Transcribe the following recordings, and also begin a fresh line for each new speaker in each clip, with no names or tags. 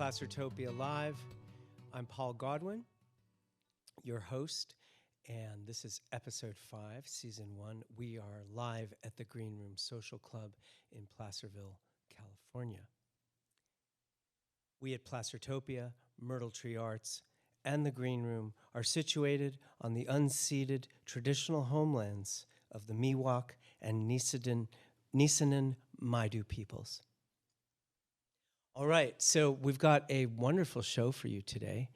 Placertopia Live. I'm Paul Godwin, your host, and this is episode 5, season 1. We are live at the Green Room Social Club in Placerville, California. We at Placertopia, Myrtle Tree Arts, and the Green Room are situated on the unceded traditional homelands of the Miwok and Nisenan Maidu peoples. All right, so we've got a wonderful show for you today.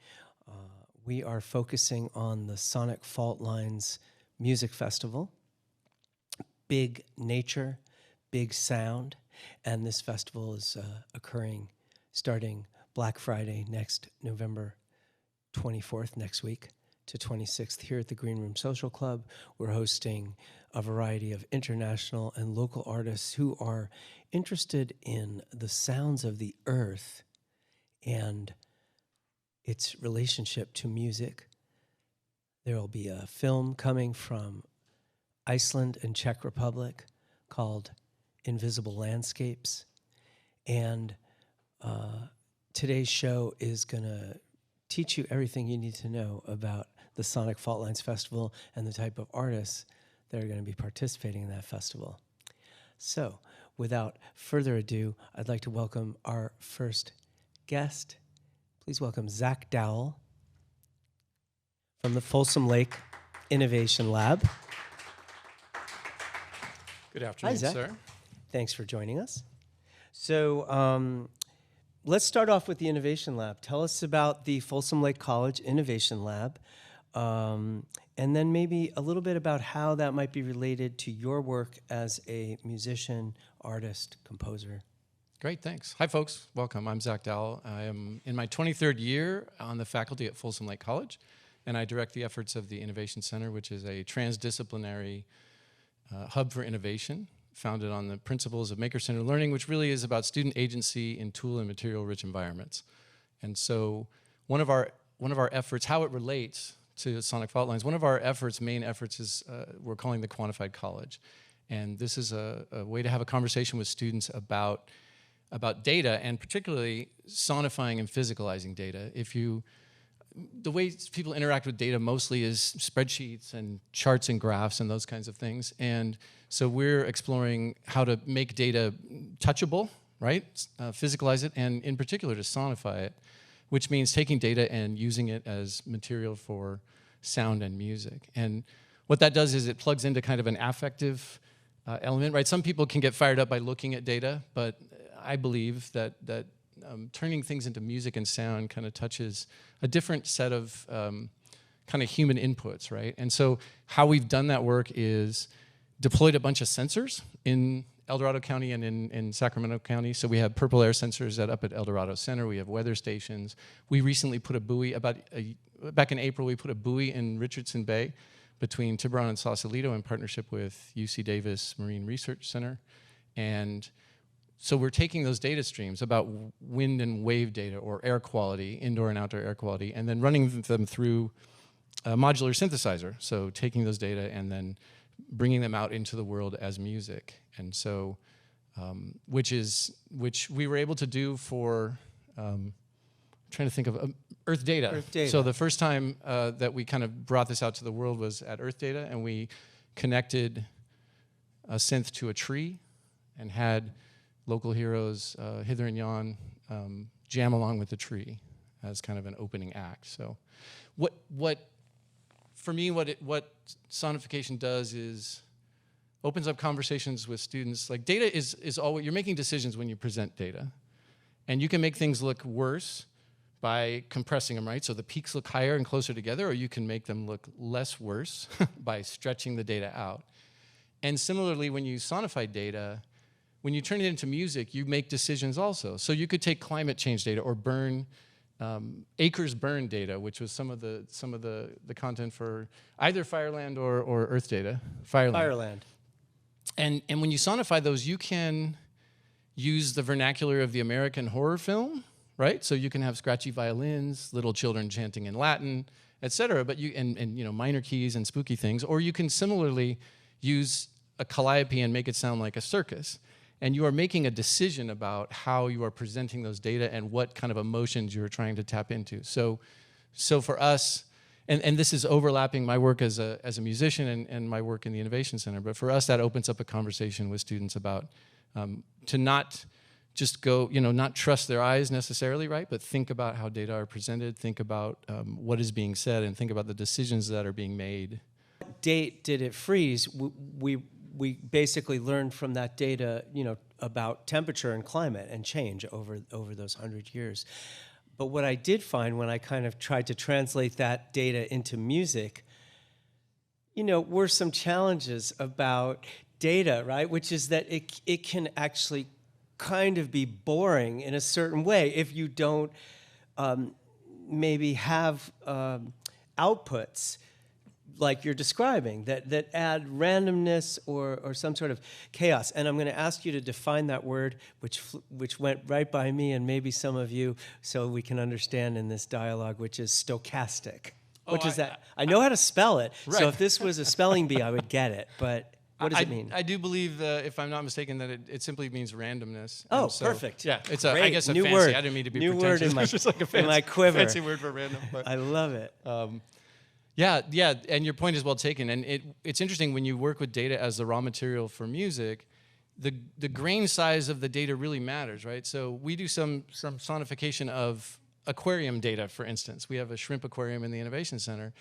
We are focusing on the Sonic Fault Lines Music Festival. Big nature, big sound, and this festival is occurring starting Black Friday next November 24th, next week, to 26th here at the Green Room Social Club. We're hosting a variety of international and local artists who are interested in the sounds of the earth and its relationship to music. There will be a film coming from Iceland and Czech Republic called Invisible Landscapes. And today's show is going to teach you everything you need to know about the Sonic Fault Lines Festival and the type of artists that are going to be participating in that festival. So, without further ado, I'd like to welcome our first guest. Please welcome Zach Dowell from the Folsom Lake Innovation Lab.
Good afternoon,
Hi, Zach.
sir.
Thanks for joining us. So, let's start off with the Innovation Lab. Tell us about the Folsom Lake College Innovation Lab, and then maybe a little bit about how that might be related to your work as a musician, artist, composer.
Great, thanks. Hi, folks. Welcome. I'm Zach Dowell. I am in my 23rd year on the faculty at Folsom Lake College, and I direct the efforts of the Innovation Center, which is a transdisciplinary hub for innovation founded on the principles of maker-centered learning, which really is about student agency in tool and material-rich environments. And so one of our efforts, how it relates to Sonic Fault Lines, one of our main efforts is we're calling the Quantified College. And this is a way to have a conversation with students about data, and particularly sonifying and physicalizing data. The way people interact with data mostly is spreadsheets and charts and graphs and those kinds of things. And so we're exploring how to make data touchable, right? Physicalize it, and in particular to sonify it, which means taking data and using it as material for sound and music. And what that does is it plugs into kind of an affective element, right? Some people can get fired up by looking at data, but I believe that turning things into music and sound kind of touches a different set of kind of human inputs, right? And so how we've done that work is deployed a bunch of sensors in El Dorado County and in Sacramento County. So we have purple air sensors up at El Dorado Center. We have weather stations. We recently put a buoy, back in April, we put a buoy in Richardson Bay between Tiburon and Sausalito in partnership with UC Davis Marine Research Center. And so we're taking those data streams about wind and wave data or air quality, indoor and outdoor air quality, and then running them through a modular synthesizer. So taking those data and then bringing them out into the world as music. And so, which we were able to do for, trying to think of Earth Data.
Earth Data.
So the first time that we kind of brought this out to the world was at Earth Data, and we connected a synth to a tree and had local heroes, Hither and Yon, jam along with the tree as kind of an opening act. So for me, what sonification does is opens up conversations with students. Like data is always, you're making decisions when you present data. And you can make things look worse by compressing them, right? So the peaks look higher and closer together, or you can make them look less worse by stretching the data out. And similarly, when you sonify data, when you turn it into music, you make decisions also. So you could take climate change data or acres burned data, which was some of the content for either Fireland or Earth Data.
Fireland.
And when you sonify those, you can use the vernacular of the American horror film, right? So you can have scratchy violins, little children chanting in Latin, etc. But minor keys and spooky things. Or you can similarly use a calliope and make it sound like a circus. and you are making a decision about how you are presenting those data and what kind of emotions you're trying to tap into. So for us, and this is overlapping my work as a musician and my work in the Innovation Center, but for us that opens up a conversation with students about to not just go, not trust their eyes necessarily, right? But think about how data are presented, think about what is being said, and think about the decisions that are being made.
What date did it freeze? We basically learned from that data, about temperature and climate and change over those 100 years. But what I did find when I kind of tried to translate that data into music, were some challenges about data, right? Which is that it can actually kind of be boring in a certain way if you don't maybe have outputs like you're describing that add randomness or some sort of chaos. And I'm going to ask you to define that word, which went right by me and maybe some of you, so we can understand in this dialogue, which is stochastic. What is that? I know how to spell it,
right.
So if this was a spelling bee, I would get it. But what does it mean?
I do believe, if I'm not mistaken, that it simply means randomness.
Oh, so, perfect.
Yeah, it's
I
guess a
new
fancy.
Word.
I didn't mean to be
new
pretentious.
Word in my,
it's just like a
in my quiver.
Fancy word for random. But,
I love it.
Yeah, and your point is well taken. And it's interesting when you work with data as the raw material for music, the grain size of the data really matters, right? So we do some sonification of aquarium data, for instance. We have a shrimp aquarium in the Innovation Center.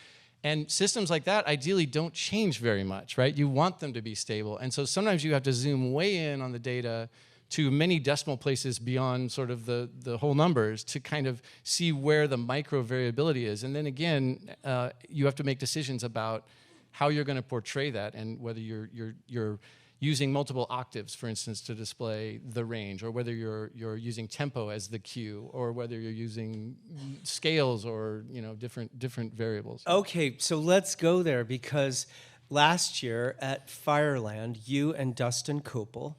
And systems like that ideally don't change very much, right? You want them to be stable. And so sometimes you have to zoom way in on the data to many decimal places beyond sort of the whole numbers to kind of see where the micro variability is. And then again, you have to make decisions about how you're going to portray that and whether you're using multiple octaves, for instance, to display the range, or whether you're using tempo as the cue, or whether you're using scales or different variables.
Okay, so let's go there, because last year at Fireland, you and Dustin Koppel,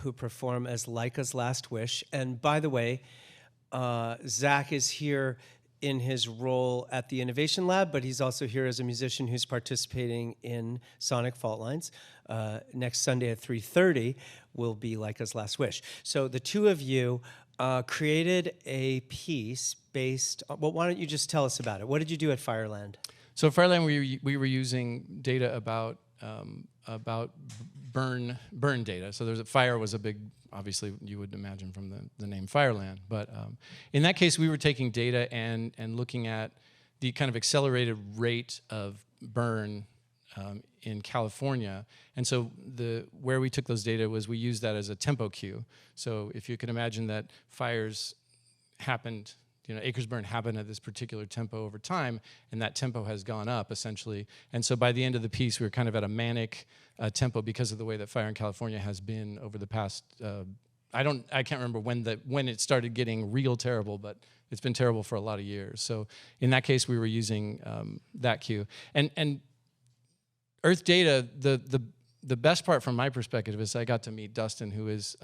who perform as Laika's Last Wish, and by the way, Zach is here in his role at the Innovation Lab, but he's also here as a musician who's participating in Sonic Fault Lines. Next Sunday at 3:30 will be Laika's Last Wish. So the two of you created a piece based on, well, why don't you just tell us about it? What did you do at Fireland?
So at Fireland, we were using data about burn data. So fire was a big, obviously you would imagine from the name Fireland, but in that case we were taking data and looking at the kind of accelerated rate of burn in California. And so where we took those data was we used that as a tempo cue. So if you can imagine that fires happened, acres burned happened at this particular tempo over time, and that tempo has gone up essentially. And so by the end of the piece, we were kind of at a manic tempo because of the way that fire in California has been over the past. I can't remember when it started getting real terrible, but it's been terrible for a lot of years. So in that case, we were using that cue. And Earth data, the best part from my perspective is I got to meet Dustin, who is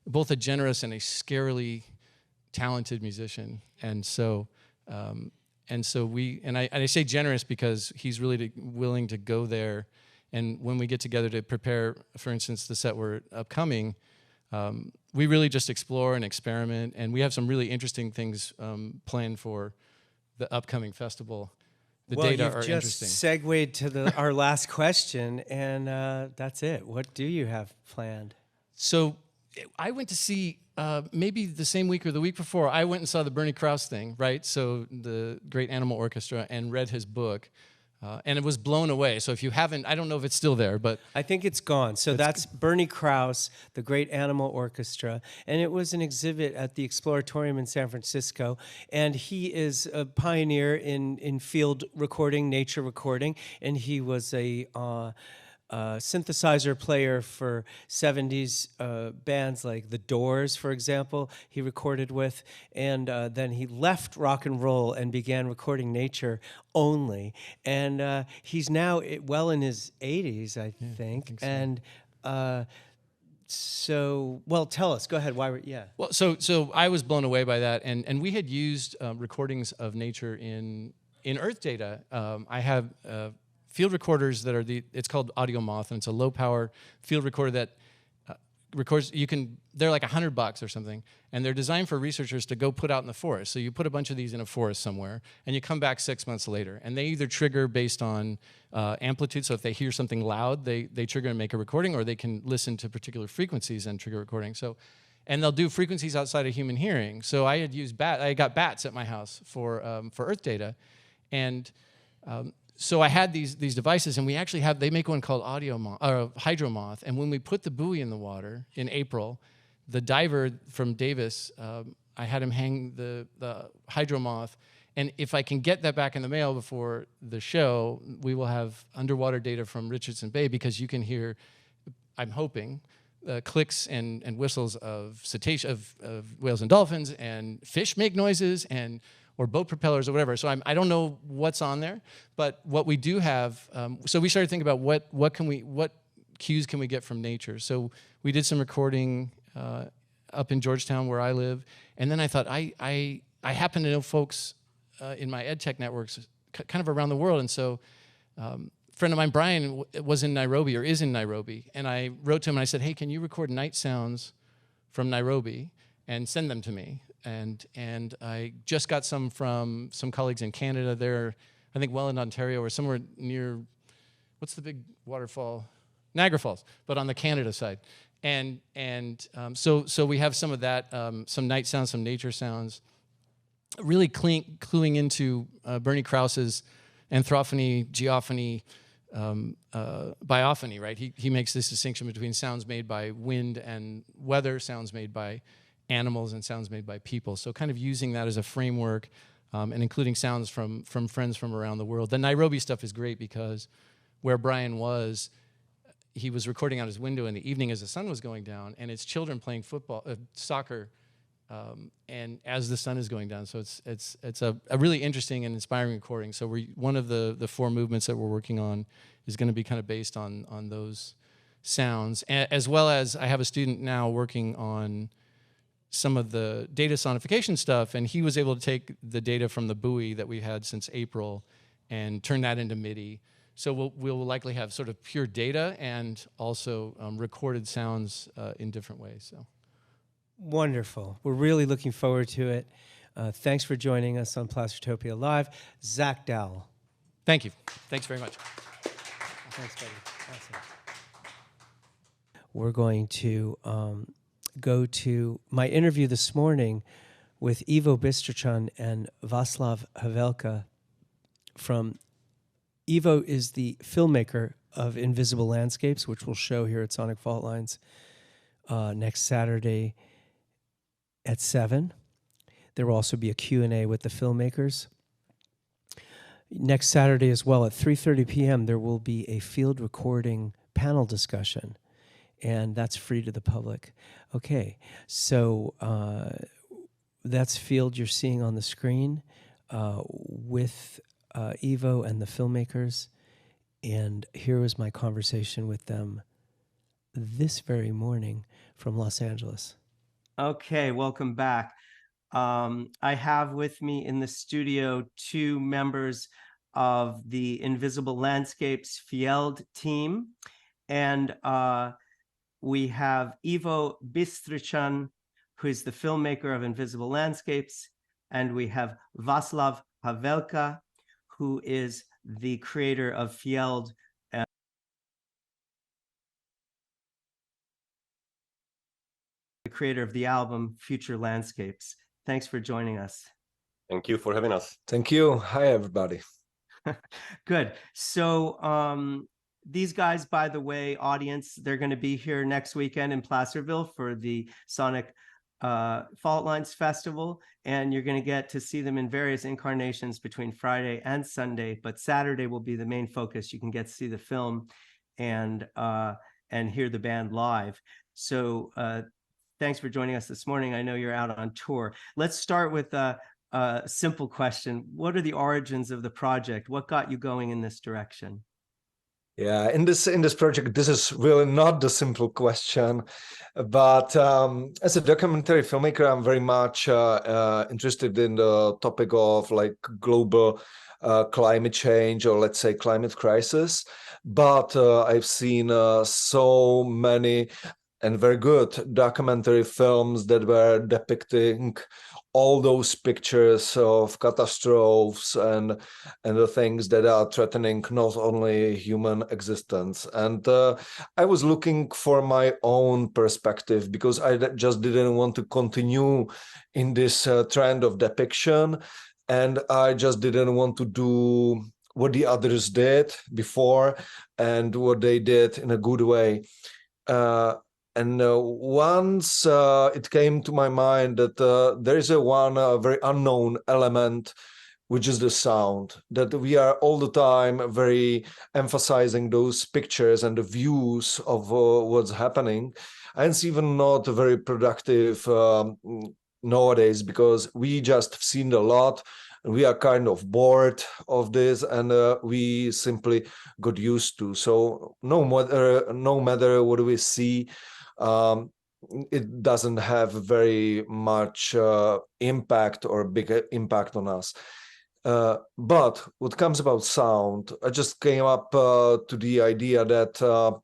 both a generous and a scarily talented musician. And so I say generous because he's really willing to go there. And when we get together to prepare, for instance, the set we're upcoming, we really just explore and experiment. And we have some really interesting things planned for the upcoming festival. The data are interesting. Well, you've just segued
to our last question, and that's it. What do you have planned?
So I went to see, maybe the same week or the week before, I went and saw the Bernie Krause thing, right? So the Great Animal Orchestra, and read his book. And it was blown away. So if you haven't, I don't know if it's still there, but
I think it's gone. So that's Bernie Krause, the Great Animal Orchestra, and it was an exhibit at the Exploratorium in San Francisco. And he is a pioneer in field recording, nature recording, and he was a synthesizer player for 70s bands like The Doors, for example, he recorded with, and then he left rock and roll and began recording nature only. And he's now well in his 80s, I think. So. And well, tell us. Go ahead. Well,
so I was blown away by that, and we had used recordings of nature in Earth data. I have field recorders that are it's called Audio Moth, and it's a low power field recorder that records, they're like $100 or something, and they're designed for researchers to go put out in the forest. So you put a bunch of these in a forest somewhere, and you come back 6 months later, and they either trigger based on amplitude. So if they hear something loud, they trigger and make a recording, or they can listen to particular frequencies and trigger recording. So, and they'll do frequencies outside of human hearing. So I got bats at my house for Earth data, and so I had these devices, and they make one called hydromoth, and when we put the buoy in the water in April, the diver from Davis, I had him hang the hydromoth, and if I can get that back in the mail before the show, we will have underwater data from Richardson Bay, because you can hear, I'm hoping, clicks and whistles of cetaceans, of whales and dolphins, and fish make noises, or boat propellers or whatever. So I don't know what's on there, but what we do have, so we started thinking about what cues can we get from nature. So we did some recording up in Georgetown where I live, and then I thought, I happen to know folks in my ed tech networks kind of around the world, and so a friend of mine, Brian, was in Nairobi, or is in Nairobi, and I wrote to him and I said, hey, can you record night sounds from Nairobi and send them to me? And I just got some from some colleagues in Canada. They're, I think, Welland, Ontario, or somewhere near, what's the big waterfall? Niagara Falls, but on the Canada side. So we have some of that, some night sounds, some nature sounds, really cluing into Bernie Krause's anthrophony, geophony, biophony, right? He makes this distinction between sounds made by wind and weather, sounds made by animals, and sounds made by people. So kind of using that as a framework, and including sounds from friends from around the world. The Nairobi stuff is great because where Brian was, he was recording out his window in the evening as the sun was going down, and it's children playing soccer, and as the sun is going down. So it's a really interesting and inspiring recording. So one of the 4 movements that we're working on is going to be kind of based on those sounds, as well as I have a student now working on some of the data sonification stuff, and he was able to take the data from the buoy that we had since April and turn that into MIDI. So we'll likely have sort of pure data and also recorded sounds in different ways. So
Wonderful. We're really looking forward to it. Thanks for joining us on Placertopia Live. Zach Dowell.
thank you. Thanks very much.
Thanks, buddy. Awesome. We're going to go to my interview this morning with Ivo Bistrichan and Václav Havelka from... Ivo is the filmmaker of Invisible Landscapes, which we'll show here at Sonic Fault Lines next Saturday at 7. There will also be a Q&A with the filmmakers. Next Saturday as well at 3:30 p.m. there will be a field recording panel discussion, and that's free to the public. Okay, so that's field you're seeing on the screen with Ivo and the filmmakers, and here was my conversation with them this very morning from Los Angeles. Okay, welcome back. I have with me in the studio 2 members of the Invisible Landscapes Field team, and we have Ivo Bistrichan, who is the filmmaker of Invisible Landscapes, and we have Václav Havelka, who is the creator of Fjeld and the creator of the album Future Landscapes. Thanks for joining us.
Thank you for having us.
Thank you. Hi, everybody.
Good. So these guys, by the way, audience, they're going to be here next weekend in Placerville for the Sonic Fault Lines Festival, and you're going to get to see them in various incarnations between Friday and Sunday, but Saturday will be the main focus. You can get to see the film and hear the band live. So thanks for joining us this morning. I know you're out on tour. Let's start with a simple question. What are the origins of the project? What got you going in this direction?
Yeah, in this project, this is really not the simple question, but as a documentary filmmaker, I'm very much interested in the topic of like global climate change, or let's say climate crisis. But I've seen so many and very good documentary films that were depicting all those pictures of catastrophes and the things that are threatening not only human existence. And I was looking for my own perspective because I just didn't want to continue in this trend of depiction, and I just didn't want to do what the others did before and what they did in a good way. And once it came to my mind that there is one very unknown element, which is the sound, that we are all the time very emphasizing those pictures and the views of what's happening. And it's even not very productive nowadays, because we just seen a lot. We are kind of bored of this, and we simply got used to. So no matter what we see, um, it doesn't have very much impact or big impact on us. But what comes about sound, I just came up to the idea that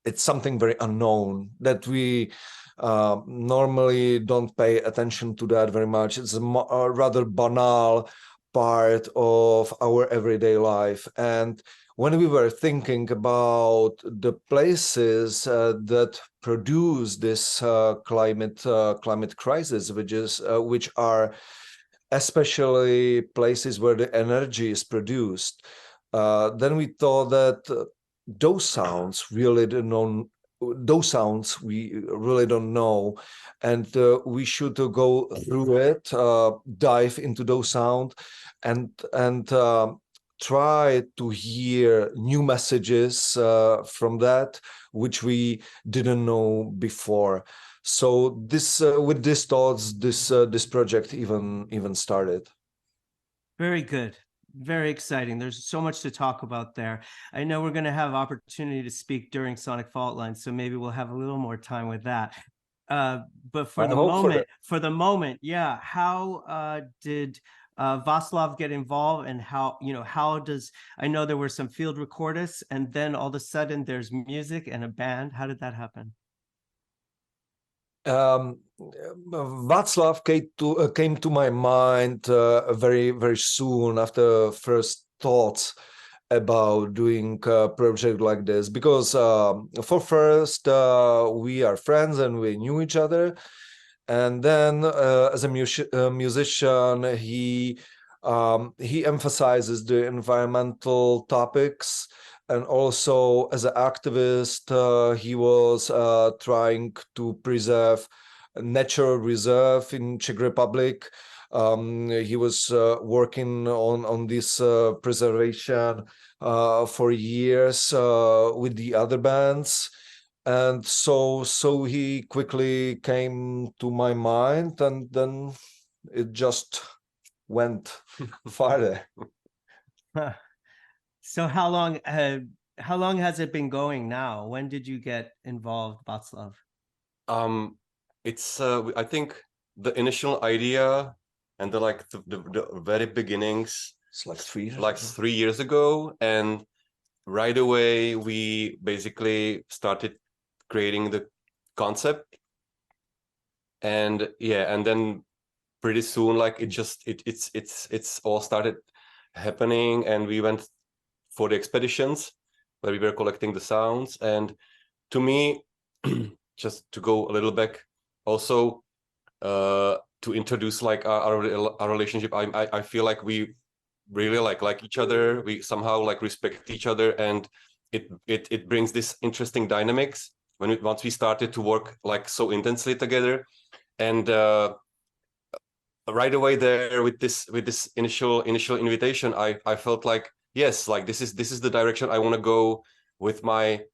it's something very unknown, that we normally don't pay attention to that very much. It's a rather banal part of our everyday life. And when we were thinking about the places that produce this climate crisis, which are especially places where the energy is produced, then we thought that those sounds really don't know, those sounds we really don't know, and we should go through it, dive into those sound, and try to hear new messages from that which we didn't know before. So this with these thoughts, this project even started.
Very good. Very exciting. There's so much to talk about there. I know we're going to have opportunity to speak during Sonic Fault Line, so maybe we'll have a little more time with that. But for
I
the
hope for
moment,
that.
yeah, how did Václav get involved, and how does, I know there were some field recordists, and then all of a sudden there's music and a band. How did that happen?
Václav came to my mind very soon after first thoughts about doing a project like this, because for first we are friends and we knew each other, and then as a musician, he emphasizes the environmental topics, and also as an activist, he was trying to preserve a natural reserve in Czech Republic. He was working on this preservation for years with the other bands, and so he quickly came to my mind, and then it just went farther.
So how long has it been going now? When did you get involved, Václav?
It's I think the initial idea and the very beginnings,
It's like 3 years
like
ago.
3 years ago, and right away we basically started creating the concept, and yeah, and then pretty soon, like it's all started happening, and we went for the expeditions where we were collecting the sounds. And to me, just to go a little back, also to introduce like our relationship, I feel like we really like each other. We somehow like respect each other, and it brings this interesting dynamics once we started to work like so intensely together. And right away there with this initial invitation, I felt like, yes, like this is the direction I want to go with my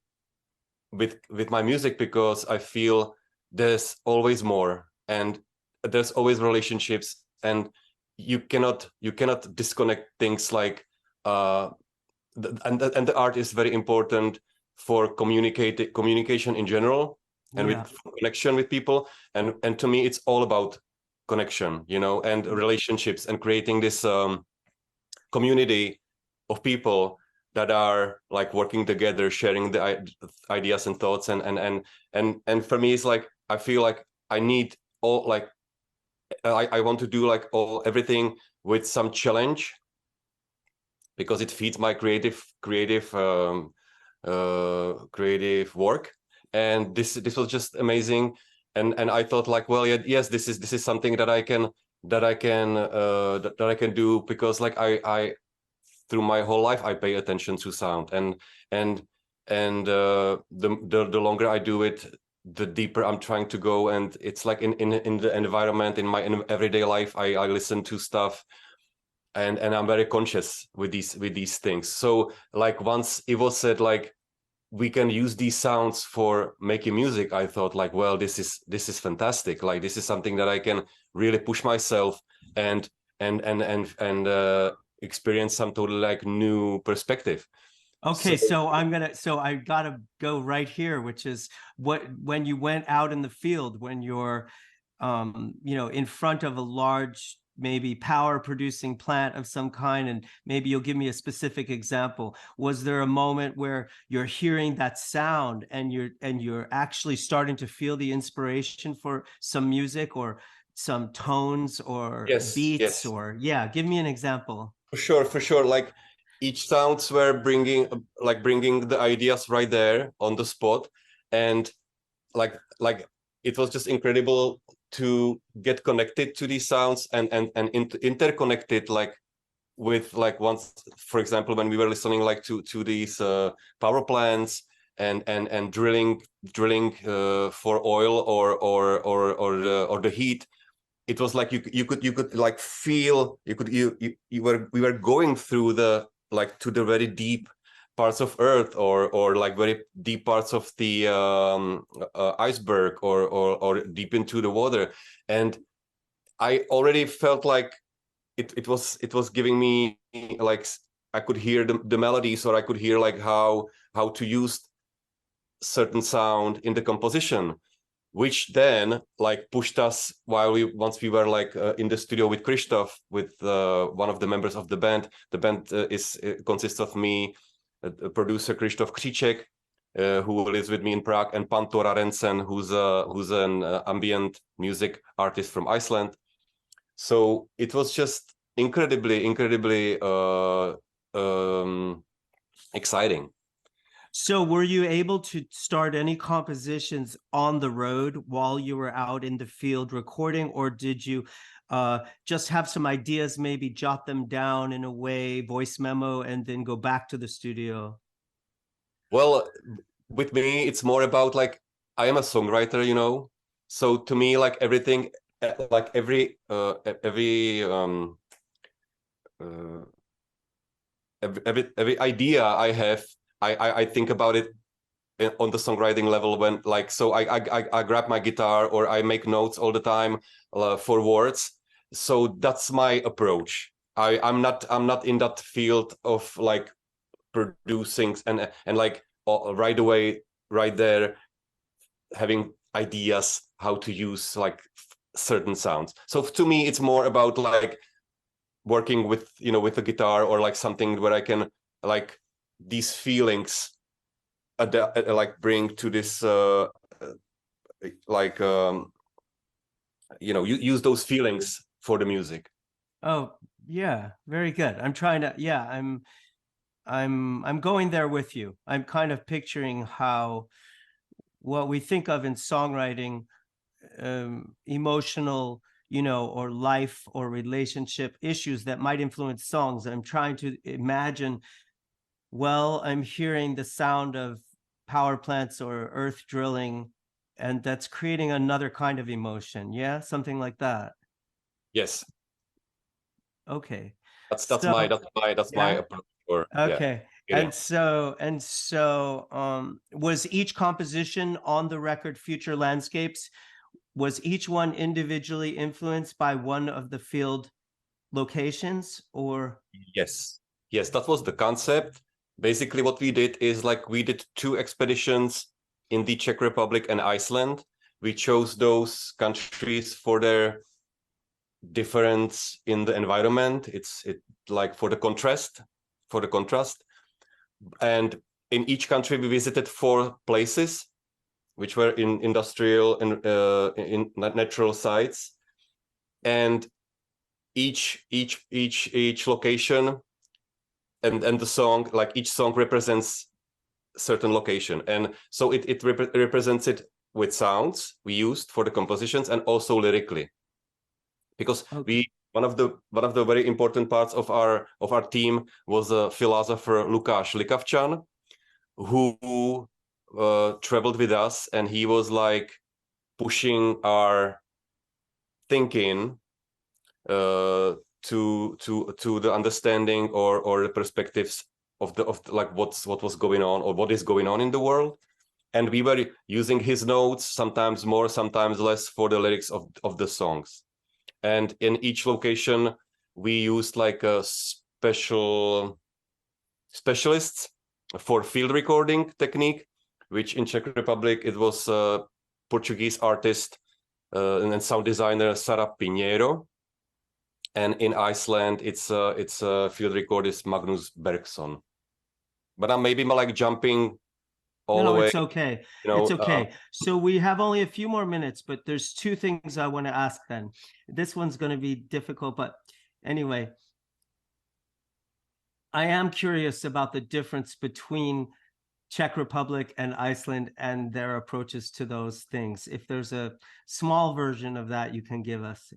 music, because I feel there's always more, and there's always relationships, and you cannot disconnect things, like and the art is very important for communication in general, and
Yeah.
with connection with people, and to me it's all about connection, and relationships, and creating this community of people that are like working together, sharing the ideas and thoughts, and for me it's like I feel like I need all like I want to do like everything with some challenge, because it feeds my creative work. And this was just amazing. And I thought like, well, yeah, yes, this is something that I can do, because like I through my whole life I pay attention to sound, and the longer I do it, the deeper I'm trying to go. And it's like in the environment, in my everyday life, I listen to stuff, and I'm very conscious with these things. So like once Ivo said like we can use these sounds for making music, I thought like, well, this is fantastic. Like this is something that I can really push myself and experience some totally like new perspective.
Okay, so I gotta go right here, which is when you went out in the field, when you're, in front of a large, maybe power producing plant of some kind, and maybe you'll give me a specific example. Was there a moment where you're hearing that sound and you're actually starting to feel the inspiration for some music or some tones or beats?
Yes,
Or yeah, give me an example.
for sure. Like each sounds were bringing the ideas right there on the spot. And like it was just incredible to get connected to these sounds and interconnected, like with like once, for example, when we were listening like to these power plants and drilling for oil or the heat. It was like you could like feel, we were going through the like to the very deep parts of earth, or like very deep parts of the iceberg, or deep into the water. And I already felt like it was giving me like I could hear the melodies, or I could hear like how to use certain sound in the composition, which then like pushed us while once we were like in the studio with Christoph, with one of the members of the band. The band consists of me, producer Christoph Křiček, who lives with me in Prague, and Panto Rarensen, who's an ambient music artist from Iceland. So it was just incredibly exciting.
So were you able to start any compositions on the road while you were out in the field recording, or did you just have some ideas, maybe jot them down in a way, voice memo, and then go back to the studio?
Well, with me, it's more about like, I am a songwriter, so to me, like everything, like every idea I have, I think about it on the songwriting level, when like, so I grab my guitar, or I make notes all the time for words. So that's my approach. I'm not in that field of like producing and like right away, right there, having ideas how to use like certain sounds. So to me, it's more about like working with with a guitar, or like something where I can like these feelings like bring to this like use those feelings for the music.
Oh, yeah, very good. I'm trying to, yeah, I'm going there with you. I'm kind of picturing how what we think of in songwriting, emotional, or life or relationship issues that might influence songs. I'm trying to imagine, well, I'm hearing the sound of power plants or earth drilling, and that's creating another kind of emotion. Yeah, something like that.
Yes,
Okay.
that's
So,
my
yeah.
approach. Or
Okay.
yeah.
Was each composition on the record Future Landscapes, was each one individually influenced by one of the field locations, or?
Yes, that was the concept. Basically, what we did is like we did 2 expeditions in the Czech Republic and Iceland. We chose those countries for their difference in the environment. It like for the contrast. And in each country, we visited 4 places, which were in industrial and in natural sites. And each location and the song, like each song represents certain location. And so it represents it with sounds we used for the compositions and also lyrically. Because one of the very important parts of our team was a philosopher Lukáš Likavčan, who traveled with us, and he was like pushing our thinking to the understanding or the perspectives of like what was going on or what is going on in the world. And we were using his notes, sometimes more, sometimes less, for the lyrics of the songs. And in each location, we used like a specialists for field recording technique, which in Czech Republic, it was a Portuguese artist and sound designer Sara Pinheiro. And in Iceland, it's a field recordist Magnus Bergson. But I'm maybe like jumping all the way.
No, it's okay. It's okay. So we have only a few more minutes, but there's 2 things I want to ask then. This one's going to be difficult, but anyway, I am curious about the difference between Czech Republic and Iceland and their approaches to those things. If there's a small version of that you can give us.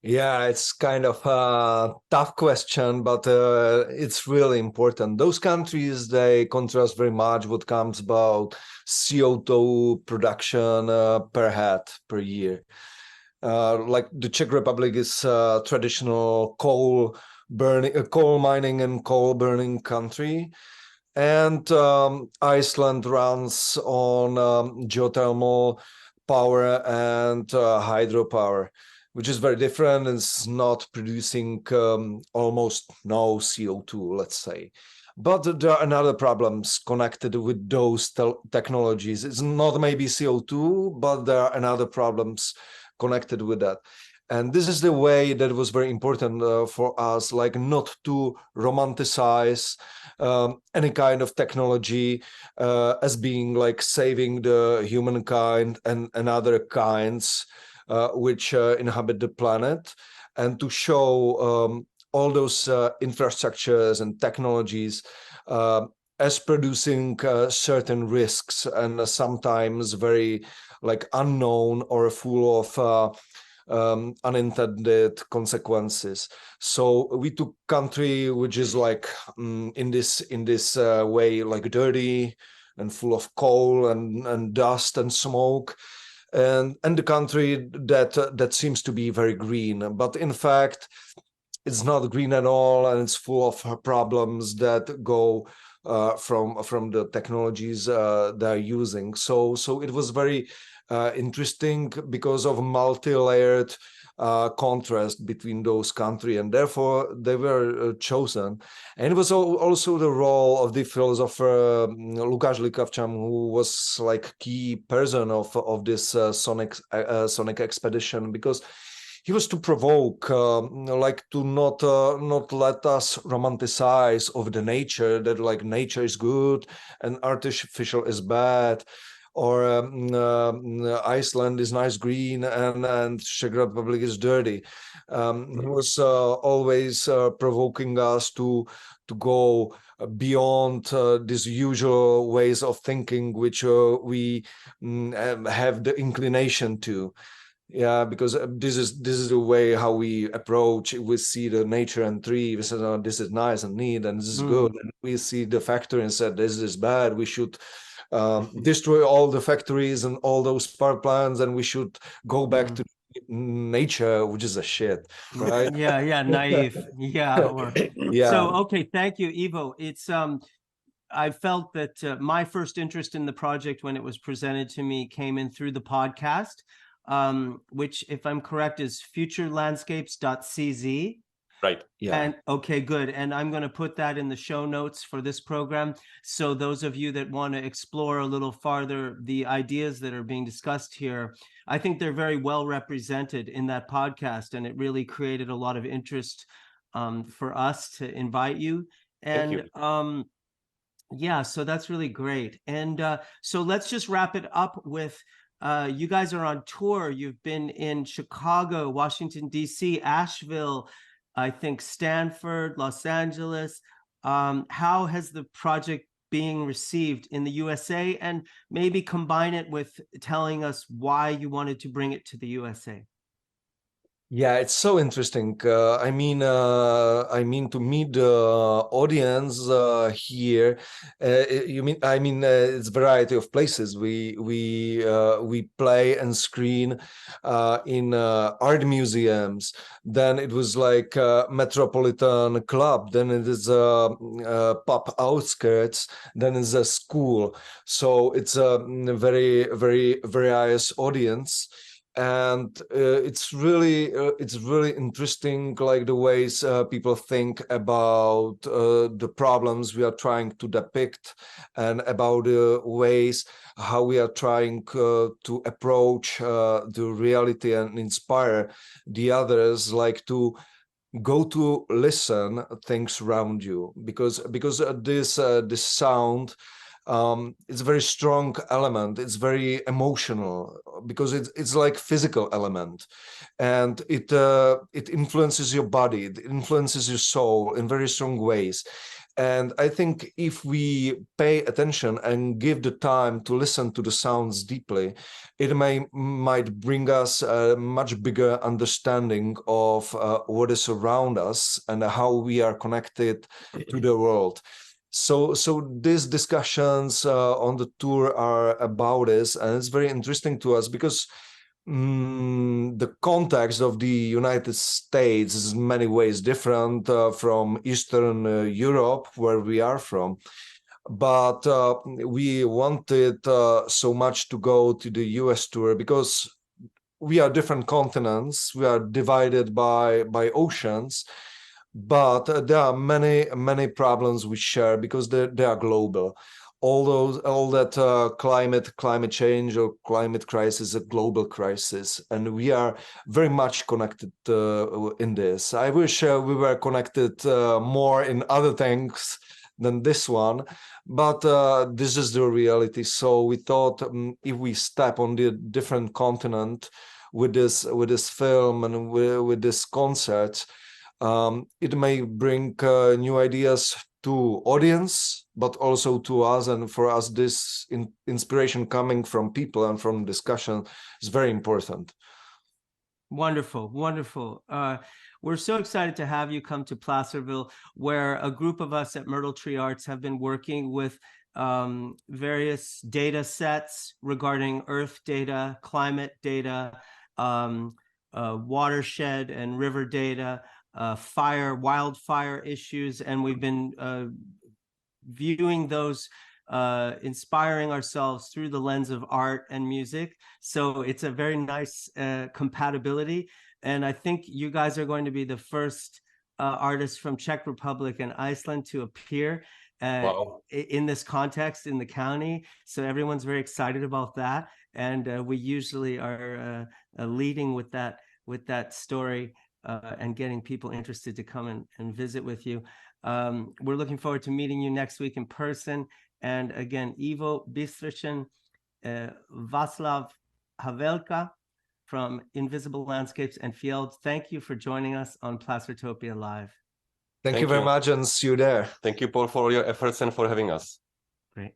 Yeah, it's kind of a tough question, but it's really important. Those countries, they contrast very much what comes about CO2 production per head per year. Like the Czech Republic is a traditional coal mining and coal burning country. And Iceland runs on geothermal power and hydropower, which is very different. It's not producing almost no CO2, let's say. But there are another problems connected with those technologies. It's not maybe CO2, but there are another problems connected with that. And this is the way that was very important for us, like not to romanticize any kind of technology as being like saving the humankind and other kinds which inhabit the planet, and to show all those infrastructures and technologies as producing certain risks and sometimes very like unknown or full of unintended consequences. So we took country which is like in this way like dirty and full of coal and dust and smoke, and the country that seems to be very green, but in fact it's not green at all, and it's full of problems that go from the technologies they're using. So it was very interesting because of multi-layered contrast between those countries, and therefore they were chosen. And it was also the role of the philosopher Lukáš Likavčan, who was like key person of this sonic expedition, because he was to provoke, like to not let us romanticize of the nature, that like nature is good and artificial is bad, or Iceland is nice green and Czech Republic is dirty. He was always provoking us to go beyond these usual ways of thinking, which we have the inclination to. Yeah, because this is the way how we approach. We see the nature and tree. We say, "Oh, this is nice and neat, and this is good." And we see the factory and said, "This is bad. We should destroy all the factories and all those power plants, and we should go back to nature, which is a shit." Right?
Yeah, naive. Yeah.
Yeah.
So okay, thank you, Ivo. It's I felt that my first interest in the project when it was presented to me came in through the podcast. Which, if I'm correct, is futurelandscapes.cz.
Right.
Yeah.
And okay, good. And I'm going to put that in the show notes for this program. So those of you that want to explore a little farther the ideas that are being discussed here, I think they're very well represented in that podcast. And it really created a lot of interest for us to invite you. And
Thank you.
Yeah, so that's really great. And so let's just wrap it up with you guys are on tour. You've been in Chicago, Washington, D.C., Asheville, I think Stanford, Los Angeles. How has the project being received in the USA? And maybe combine it with telling us why you wanted to bring it to the USA.
Yeah, it's so interesting. I mean to meet the audience here. It's a variety of places. We play and screen in art museums. Then it was like a Metropolitan Club. Then it is a pub outskirts. Then it's a school. So it's a very very various audience. And it's really interesting, like the ways people think about the problems we are trying to depict, and about the ways how we are trying to approach the reality and inspire the others, like to go to listen things around you, because this sound, it's a very strong element. It's very emotional, because it's like physical element, and it influences your body, it influences your soul in very strong ways. And I think if we pay attention and give the time to listen to the sounds deeply, it might bring us a much bigger understanding of what is around us and how we are connected to the world. So these discussions on the tour are about this, and it's very interesting to us, because the context of the United States is in many ways different from Eastern Europe, where we are from. But we wanted so much to go to the US tour, because we are different continents, we are divided by oceans, but there are many problems we share, because they are global. All that climate change or climate crisis is a global crisis, and we are very much connected in this. I wish we were connected more in other things than this one, but this is the reality. So we thought, if we step on the different continent with this film and with this concert, it may bring new ideas to audience, but also to us. And for us, this inspiration coming from people and from discussion is very important.
Wonderful, wonderful. We're so excited to have you come to Placerville, where a group of us at Myrtle Tree Arts have been working with various data sets regarding Earth data, climate data, watershed and river data, wildfire issues, and we've been viewing those, inspiring ourselves through the lens of art and music. So it's a very nice compatibility. And I think you guys are going to be the first artists from Czech Republic and Iceland to appear
Wow.
in this context in the county. So everyone's very excited about that. And we usually are leading with that story and getting people interested to come and visit with you. We're looking forward to meeting you next week in person. And again, Ivo Bistricin, Václav Havelka from Invisible Landscapes and Fields, thank you for joining us on Placertopia Live.
Thank you very much, and see you there.
Thank you, Paul, for all your efforts and for having us.
Great.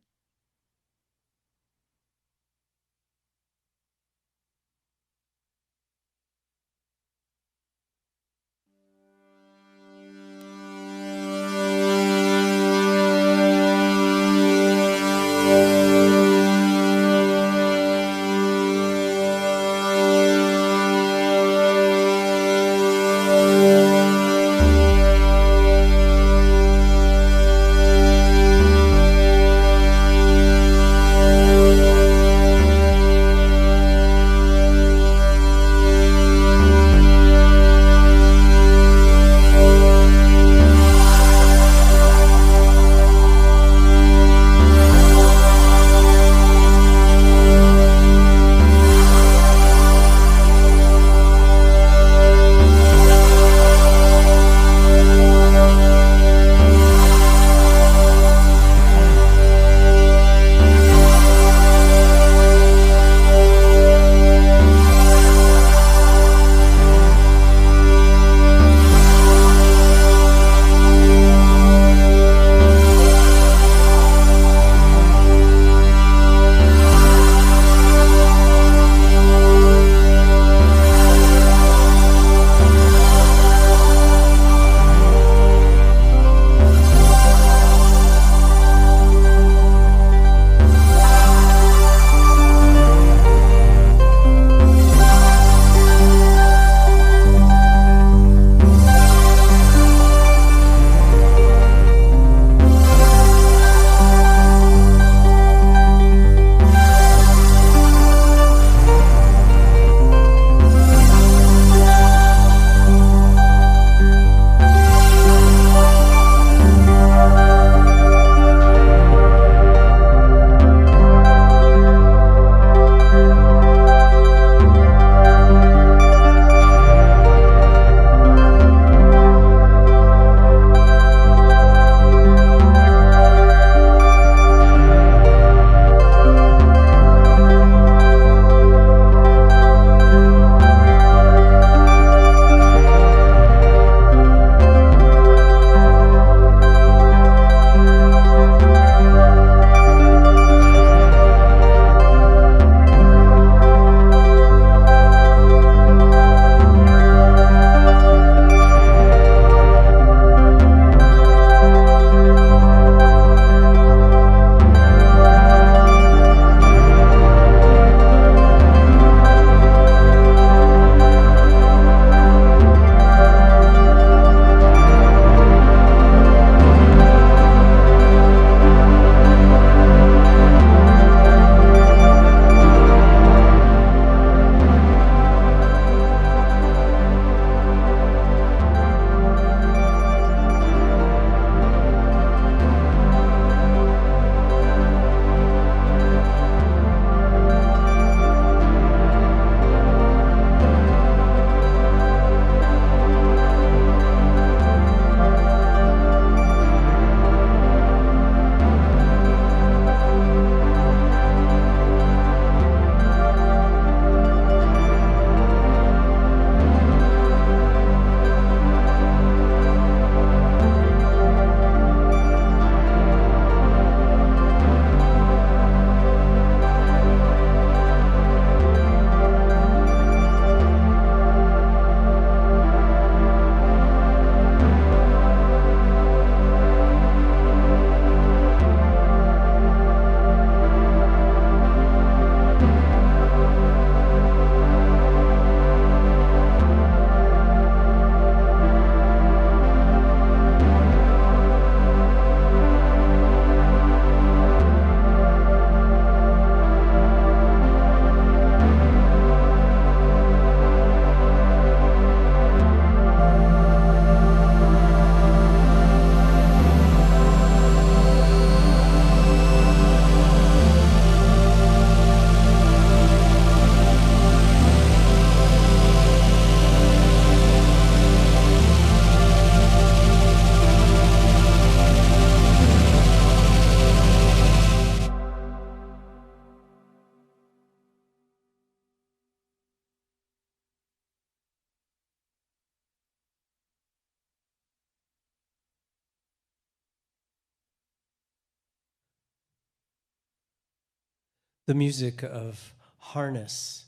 the music of Harness,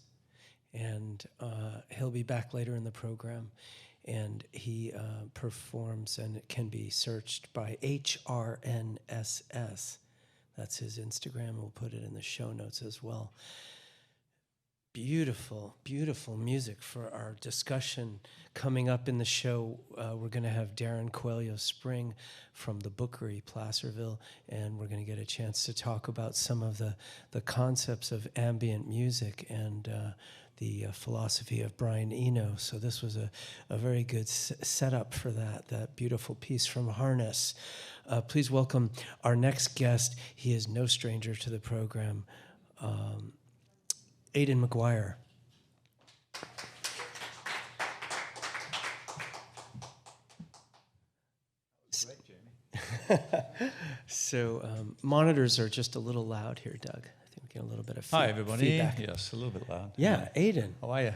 and he'll be back later in the program, and he performs, and it can be searched by HRNSS. That's his Instagram. We'll put it in the show notes as well. Beautiful, beautiful music for our discussion. Coming up in the show, we're going to have Darren Coelho Spring from the Bookery, Placerville, and we're going to get a chance to talk about some of the concepts of ambient music and the philosophy of Brian Eno. So this was a very good setup for that beautiful piece from Harness. Please welcome our next guest. He is no stranger to the program, Aidan McGuire. So monitors are just a little loud here, Doug. I think we get a little bit of
Hi, everybody.
feedback.
Yes, a little bit loud.
Yeah, Aidan.
How are you?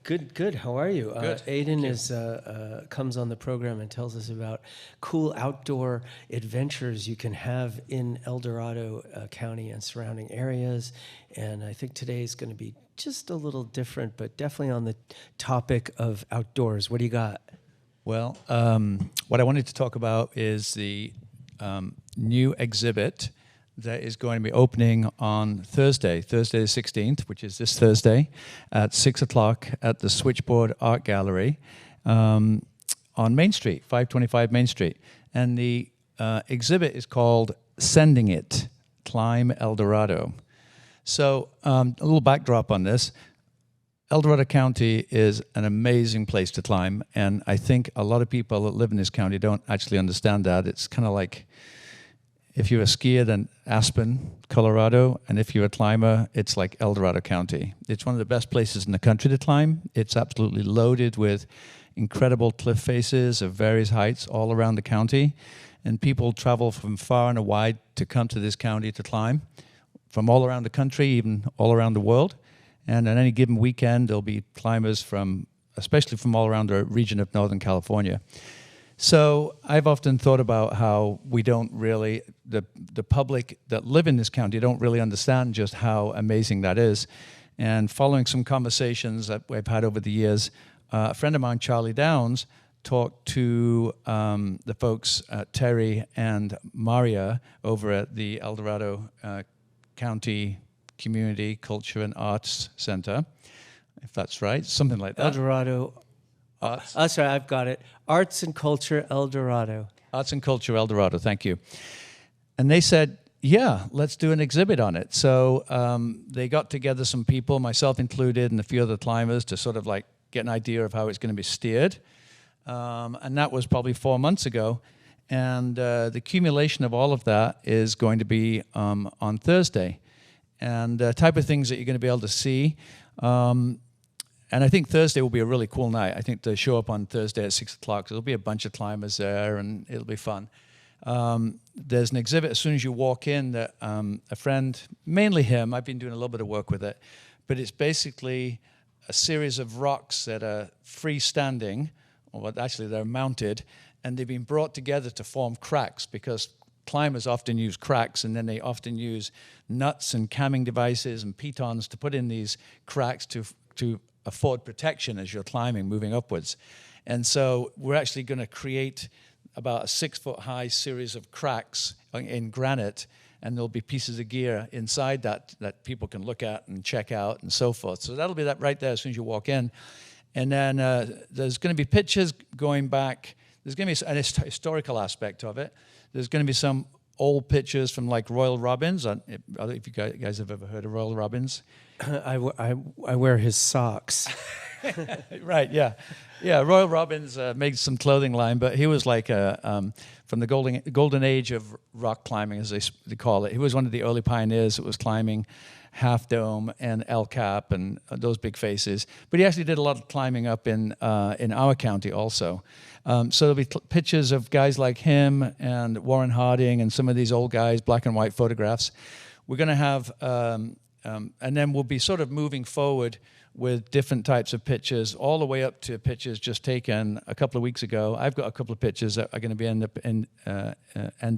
Good. How are you?
Good.
Aidan comes on the program and tells us about cool outdoor adventures you can have in El Dorado County and surrounding areas. And I think today is going to be just a little different, but definitely on the topic of outdoors. What do you got?
Well, what I wanted to talk about is the new exhibit that is going to be opening on Thursday the 16th, which is this Thursday, at 6 o'clock at the Switchboard Art Gallery on Main Street, 525 Main Street. And the exhibit is called Sending It, Climb El Dorado. So a little backdrop on this. El Dorado County is an amazing place to climb, and I think a lot of people that live in this county don't actually understand that. It's kind of like if you're a skier, then Aspen, Colorado, and if you're a climber, it's like El Dorado County. It's one of the best places in the country to climb. It's absolutely loaded with incredible cliff faces of various heights all around the county, and people travel from far and wide to come to this county to climb, from all around the country, even all around the world. And on any given weekend, there'll be climbers especially from all around the region of Northern California. So I've often thought about how we don't really, the public that live in this county don't really understand just how amazing that is. And following some conversations that we've had over the years, a friend of mine, Charlie Downs, talked to the folks, Terry and Maria, over at the El Dorado County Community Culture and Arts Center, if that's right, something like that.
El Dorado
Arts.
Sorry, I've got it. Arts and Culture El Dorado.
Arts and Culture El Dorado, thank you. And they said, yeah, let's do an exhibit on it. So they got together some people, myself included, and a few other climbers to sort of like get an idea of how it's going to be steered. And that was probably 4 months ago. And the accumulation of all of that is going to be on Thursday. And the type of things that you're going to be able to see. And I think Thursday will be a really cool night. I think to show up on Thursday at 6 o'clock. There'll be a bunch of climbers there, and it'll be fun. There's an exhibit as soon as you walk in that a friend, mainly him, I've been doing a little bit of work with it, but it's basically a series of rocks that are freestanding, or actually they're mounted, and they've been brought together to form cracks because climbers often use cracks, and then they often use nuts and camming devices and pitons to put in these cracks to afford protection as you're climbing, moving upwards. And so we're actually going to create about a 6-foot-high series of cracks in granite, and there'll be pieces of gear inside that people can look at and check out and so forth. So that'll be that right there as soon as you walk in. And then there's going to be pictures going back. There's going to be an historical aspect of it. There's going to be some old pictures from like Royal Robbins. I don't know if you guys have ever heard of Royal Robbins.
I wear his socks.
Right, yeah. Yeah, Royal Robbins made some clothing line, but he was like from the golden age of rock climbing, as they call it. He was one of the early pioneers that was climbing Half Dome and El Cap and those big faces. But he actually did a lot of climbing up in our county also. So there'll be pictures of guys like him and Warren Harding and some of these old guys, black and white photographs. We're going to have, and then we'll be sort of moving forward with different types of pictures, all the way up to pictures just taken a couple of weeks ago. I've got a couple of pictures that are going to be end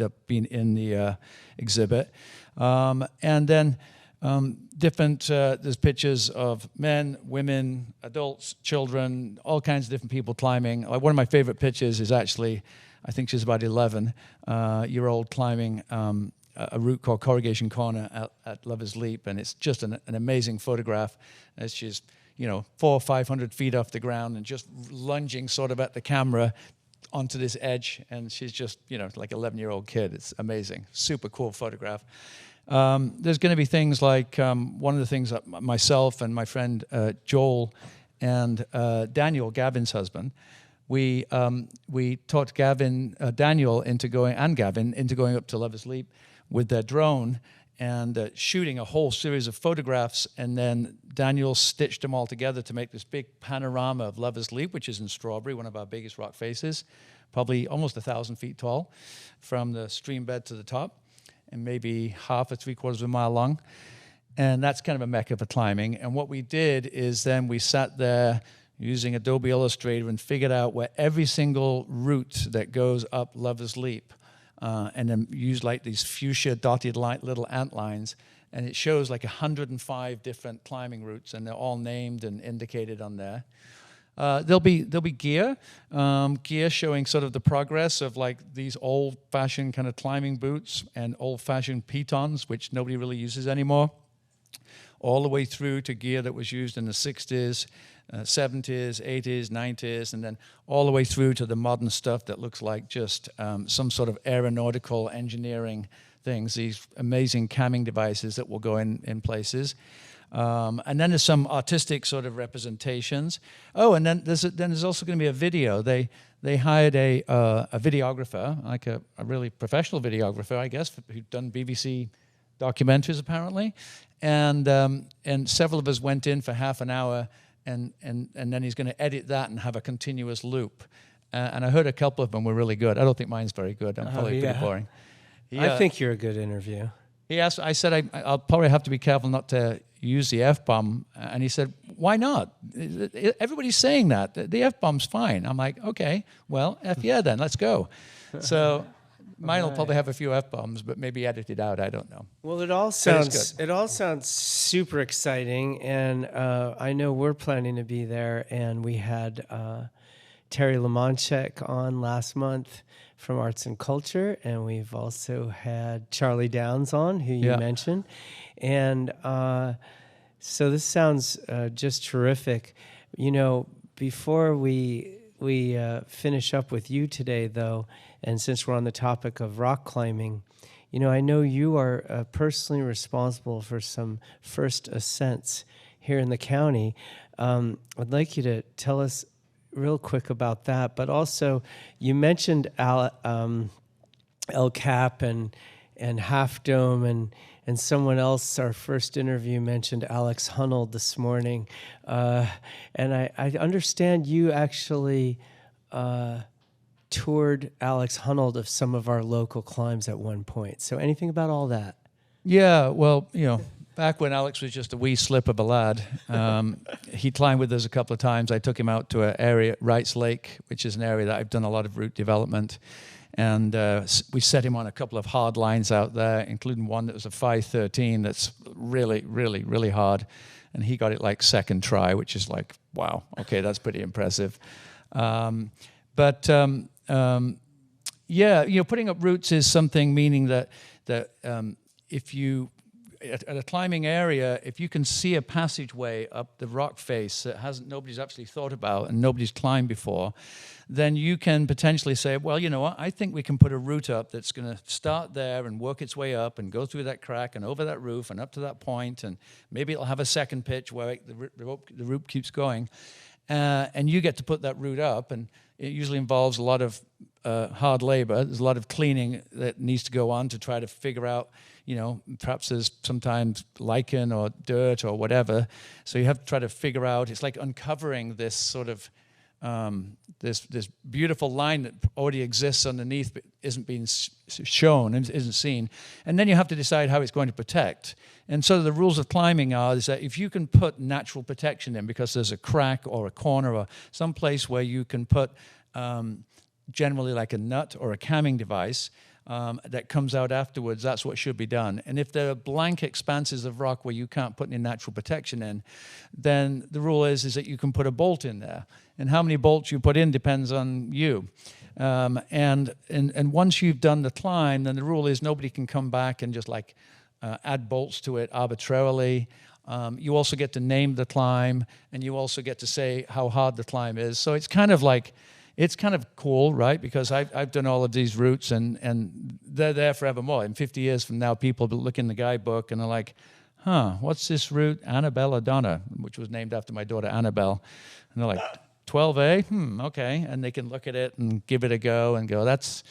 up being in the exhibit, and then There's pictures of men, women, adults, children, all kinds of different people climbing. Like one of my favorite pictures is actually, I think she's about 11-year-old climbing a route called Corrugation Corner at Lover's Leap, and it's just an amazing photograph as she's 400 or 500 feet off the ground and just lunging sort of at the camera onto this edge, and she's just like 11-year-old kid. It's amazing, super cool photograph. There's going to be things like one of the things that myself and my friend Joel and Daniel, Gavin's husband, we taught Daniel into going, and Gavin into going up to Lover's Leap with their drone and shooting a whole series of photographs, and then Daniel stitched them all together to make this big panorama of Lover's Leap, which is in Strawberry, one of our biggest rock faces, probably almost 1,000 feet tall, from the stream bed to the top, and maybe half or 3/4 of a mile long. And that's kind of a mecca for climbing. And what we did is then we sat there using Adobe Illustrator and figured out where every single route that goes up Lover's Leap, and then used like these fuchsia dotted little ant lines, and it shows like 105 different climbing routes, and they're all named and indicated on there. There'll be gear showing sort of the progress of like these old-fashioned kind of climbing boots and old-fashioned pitons, which nobody really uses anymore, all the way through to gear that was used in the 60s, 70s, 80s, 90s, and then all the way through to the modern stuff that looks like just some sort of aeronautical engineering things, these amazing camming devices that will go in places. And then there's some artistic sort of representations. Oh, and then there's also going to be a video. They hired a videographer, like a really professional videographer, I guess, who'd done BBC documentaries apparently, and several of us went in for half an hour, and then he's going to edit that and have a continuous loop. And I heard a couple of them were really good. I don't think mine's very good. I'm probably pretty boring.
I think you're a good interview.
He asked. I said I'll probably have to be careful not to use the F-bomb, and he said, "Why not? Everybody's saying that. The F-bomb's fine." I'm like, "Okay, well, F yeah, then let's go." So mine will probably have a few F-bombs, but maybe edited out. I don't know.
Well, it all sounds super exciting, and I know we're planning to be there. And we had Terry Lamonchek on last month from Arts and Culture, and we've also had Charlie Downs on, who you mentioned, and so this sounds just terrific. Before we finish up with you today, though, and since we're on the topic of rock climbing, I know you are personally responsible for some first ascents here in the county. I'd like you to tell us real quick about that, but also you mentioned El Cap and Half Dome, and someone else, our first interview, mentioned Alex Honnold this morning, and I understand you actually toured Alex Honnold of some of our local climbs at one point. So anything about all that?
Yeah, well, back when Alex was just a wee slip of a lad, he climbed with us a couple of times. I took him out to an area, Wrights Lake, which is an area that I've done a lot of route development. And we set him on a couple of hard lines out there, including one that was a 513 that's really, really, really hard. And he got it like second try, which is like, wow, okay, that's pretty impressive. Putting up routes is something, meaning that if you at a climbing area, if you can see a passageway up the rock face that nobody's actually thought about and nobody's climbed before, then you can potentially say, well, you know what, I think we can put a route up that's going to start there and work its way up and go through that crack and over that roof and up to that point, and maybe it'll have a second pitch where the route keeps going. And you get to put that route up, and it usually involves a lot of hard labor. There's a lot of cleaning that needs to go on to try to figure out, perhaps there's sometimes lichen or dirt or whatever. So you have to try to figure out, it's like uncovering this sort of, this beautiful line that already exists underneath but isn't being shown and isn't seen. And then you have to decide how it's going to protect. And so the rules of climbing is that if you can put natural protection in, because there's a crack or a corner or some place where you can put generally like a nut or a camming device, that comes out afterwards, that's what should be done. And if there are blank expanses of rock where you can't put any natural protection in, then the rule is that you can put a bolt in there. And how many bolts you put in depends on you. And once you've done the climb, then the rule is nobody can come back and just like add bolts to it arbitrarily. You also get to name the climb, and you also get to say how hard the climb is. So it's kind of like, it's kind of cool, right? Because I've done all of these routes, and they're there forevermore. In 50 years from now, people will look in the guidebook and they're like, huh, what's this route? Annabella Donna, which was named after my daughter Annabelle. And they're like, 12A? Okay. And they can look at it and give it a go and go, that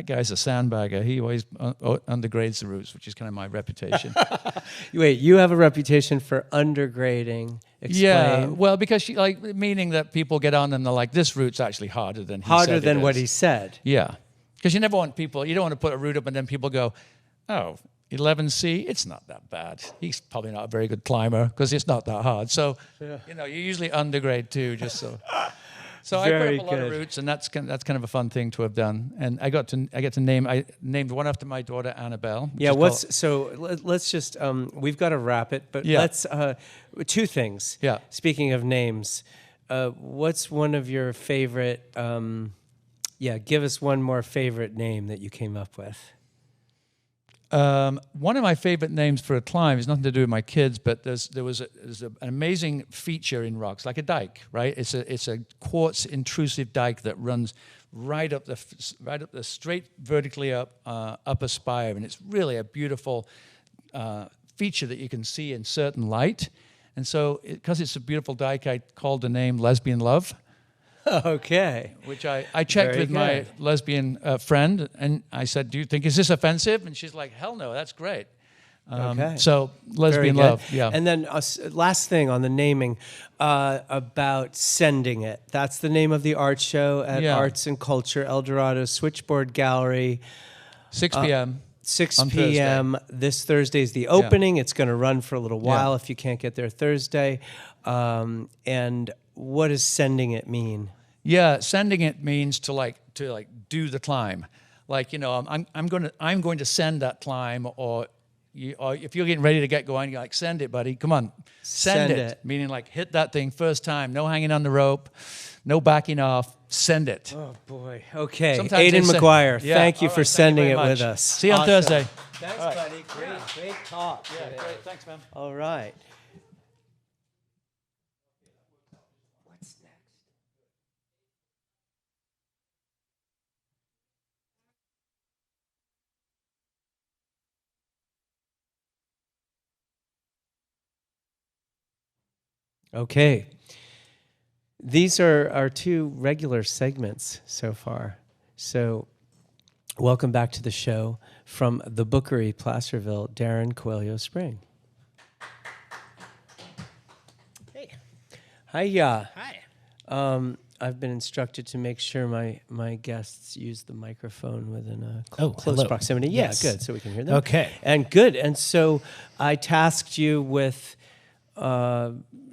guy's a sandbagger. He always undergrades the routes, which is kind of my reputation.
Wait, you have a reputation for undergrading. Explain.
Yeah, well, because meaning that people get on and they're like, this route's actually harder than he said
Harder
it
than what
is.
he said.
Yeah, because you never want people, you don't want to put a route up and then people go, oh, 11C, it's not that bad. He's probably not a very good climber because it's not that hard. So, you usually undergrade too, just so. So I put
Very
up a lot of
good.
routes, and that's kind of a fun thing to have done. And I get to name. I named one after my daughter Annabelle.
Yeah, let's just we've got to wrap it, but
Yeah.
let's two things.
Yeah.
Speaking of names, what's one of your favorite? Give us one more favorite name that you came up with.
One of my favorite names for a climb is nothing to do with my kids, but there's an amazing feature in rocks, like a dike, right? It's a quartz intrusive dike that runs right up the straight vertically up a spire, and it's really a beautiful feature that you can see in certain light. And so, because it's a beautiful dike, I called the name Lesbian Love.
Okay.
Which I checked
Very
with my
good.
lesbian friend, and I said, "Do you think is this offensive?" And she's like, "Hell no, that's great."
Okay.
So
Very
lesbian
good.
love, yeah.
And then last thing on the naming about sending it. That's the name of the art show at
Yeah.
Arts and Culture El Dorado Switchboard Gallery.
6 p.m.
6
on
p.m. This Thursday is the opening. It's going to run for a little while if you can't get there Thursday. And what does sending it mean?
Yeah, sending it means to do the climb. Like, I'm going to send that climb, or if you're getting ready to get going, you're like, send it, buddy. Come on, send it. Meaning like hit that thing first time. No hanging on the rope, no backing off. Send it.
Oh boy. Okay.
Sometimes
Aiden
they say-
McGuire,
Yeah,
thank you
all
for
right, thank you
sending
very
it
much.
with us.
See you on
Awesome.
Thursday.
Thanks, buddy. Great talk.
Yeah, great. Thanks, man.
All right. What's next? Okay. These are our two regular segments so far. So, welcome back to the show from the Bookery, Placerville, Darren Coelho Spring.
Hey.
Hiya.
Hi.
I've been instructed to make sure my guests use the microphone within a
Oh,
close
hello.
proximity. Yeah,
Yes.
good. So we can hear them.
Okay.
And good. And so I tasked you with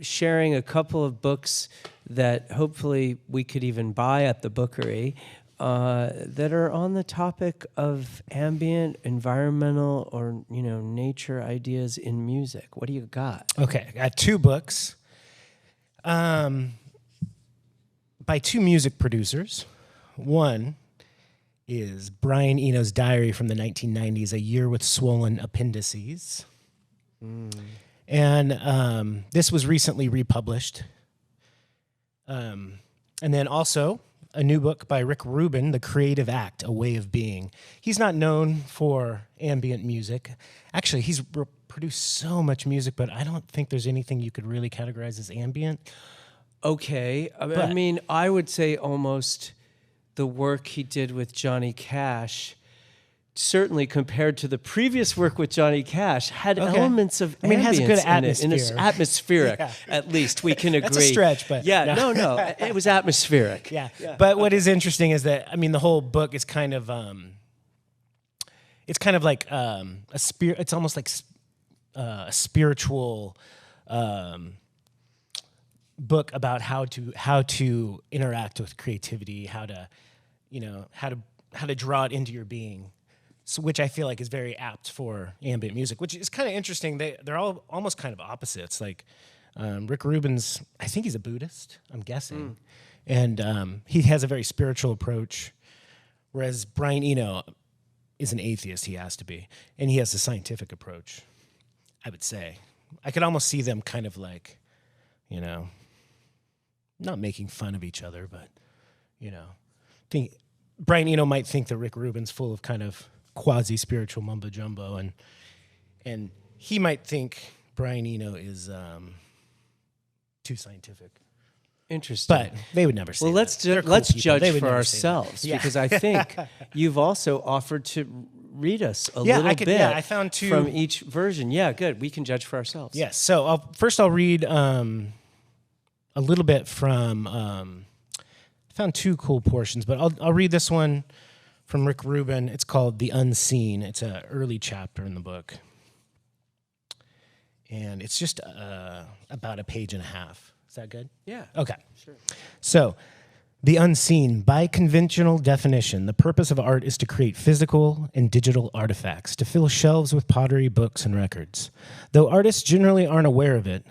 sharing a couple of books that hopefully we could even buy at the Bookery that are on the topic of ambient, environmental, or nature ideas in music. What do you got?
Okay. I got two books by two music producers. One is Brian Eno's diary from the 1990s, A Year with Swollen Appendices. And this was recently republished. And then also a new book by Rick Rubin, The Creative Act, A Way of Being. He's not known for ambient music. Actually, he's produced so much music, but I don't think there's anything you could really categorize as ambient.
Okay. I
But-
mean, I would say almost the work he did with Johnny Cash, certainly compared to the previous work with Johnny Cash, had
Okay.
elements of
I mean, it has a good
ambience in it, and it's
atmosphere.
atmospheric,
Yeah.
at least we can agree.
That's a stretch, but
yeah,
no.
no, it was atmospheric.
Yeah. But what is interesting is that, I mean, the whole book is kind of like a spirit. It's almost like a spiritual book about how to interact with creativity, how to draw it into your being. So, which I feel like is very apt for ambient music, which is kind of interesting. They're all almost kind of opposites. Like Rick Rubin's, I think he's a Buddhist, I'm guessing. And he has a very spiritual approach, whereas Brian Eno is an atheist, he has to be. And he has a scientific approach, I would say. I could almost see them kind of like, you know, not making fun of each other, but, you know, think Brian Eno might think that Rick Rubin's full of kind of quasi-spiritual mumbo-jumbo, and he might think Brian Eno is too scientific.
Interesting.
But they would never say
well,
that.
let's
They
judge
would
for
never say that.
ourselves
Yeah.
because I think you've also offered to read us a little bit
I found two
from each version. Yeah, good. We can judge for ourselves.
Yes. So I'll read a little bit from. I found two cool portions, but I'll read this one from Rick Rubin. It's called "The Unseen." It's an early chapter in the book, and it's just about a page and a half. Is that good?
Yeah.
Okay. Sure. So, the unseen. By conventional definition, the purpose of art is to create physical and digital artifacts, to fill shelves with pottery, books, and records. Though artists generally aren't aware of it,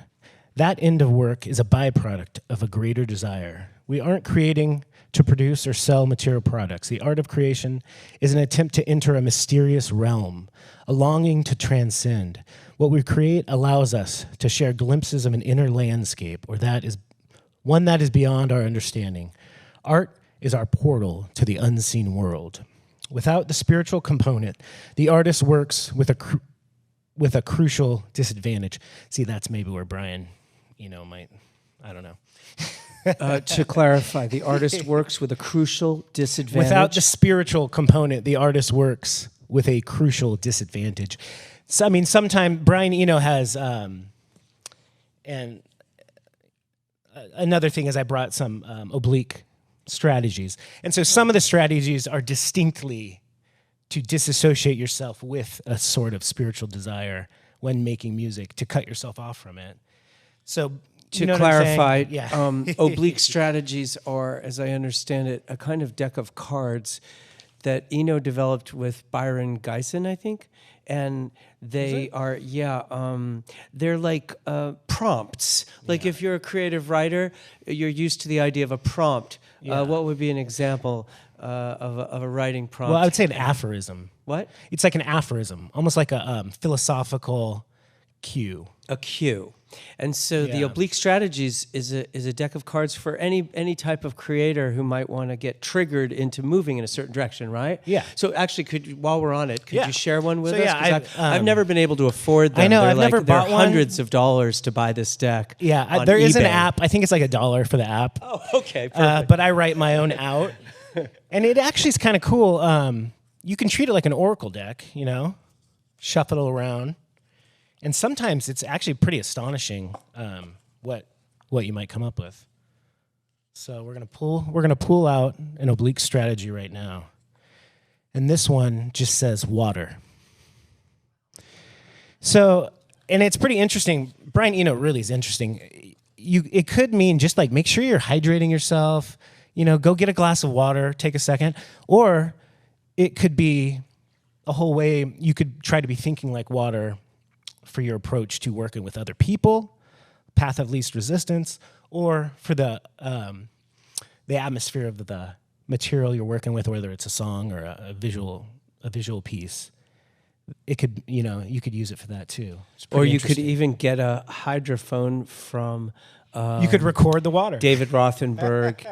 that end of work is a byproduct of a greater desire. We aren't creating to produce or sell material products. The art of creation is an attempt to enter a mysterious realm, a longing to transcend. What we create allows us to share glimpses of an inner landscape, or that is one that is beyond our understanding. Art is our portal to the unseen world. Without the spiritual component, the artist works with a crucial disadvantage. See, that's maybe where Brian, might, I don't know.
To clarify, the artist works with a crucial disadvantage.
Without the spiritual component, the artist works with a crucial disadvantage. So, I mean, sometimes Brian Eno has, and another thing is I brought some oblique strategies. And so some of the strategies are distinctly to disassociate yourself with a sort of spiritual desire when making music, to cut yourself off from it. So
to clarify, oblique strategies are, as I understand it, a kind of deck of cards that Eno developed with Byron Geisen, I think. And they are, they're like prompts. Like if you're a creative writer, you're used to the idea of a prompt. What would be an example of a writing prompt?
Well, I would say an aphorism.
What?
It's like an aphorism, almost like a philosophical cue.
A cue. And so the oblique strategies is a deck of cards for any type of creator who might want to get triggered into moving in a certain direction, right?
Yeah.
So actually, while we're on it, could you share one with us?
Yeah,
'Cause I've never been able to afford them.
I know,
They're
I've never bought
they're
one.
hundreds of dollars to buy this deck.
Yeah,
on
there is an
eBay.
app. I think it's like $1 for the app.
Oh, okay, perfect.
But I write my own out. And it actually is kind of cool. You can treat it like an oracle deck, shuffle it around. And sometimes it's actually pretty astonishing what you might come up with. So we're gonna pull out an oblique strategy right now. And this one just says water. So, and it's pretty interesting. Brian Eno really is interesting. It could mean just like make sure you're hydrating yourself, go get a glass of water, take a second. Or it could be a whole way you could try to be thinking like water for your approach to working with other people, path of least resistance, or for the atmosphere of the material you're working with, whether it's a song or a visual piece. It could, you could use it for that too.
Or you could even get a hydrophone from
you could record the water.
David Rothenberg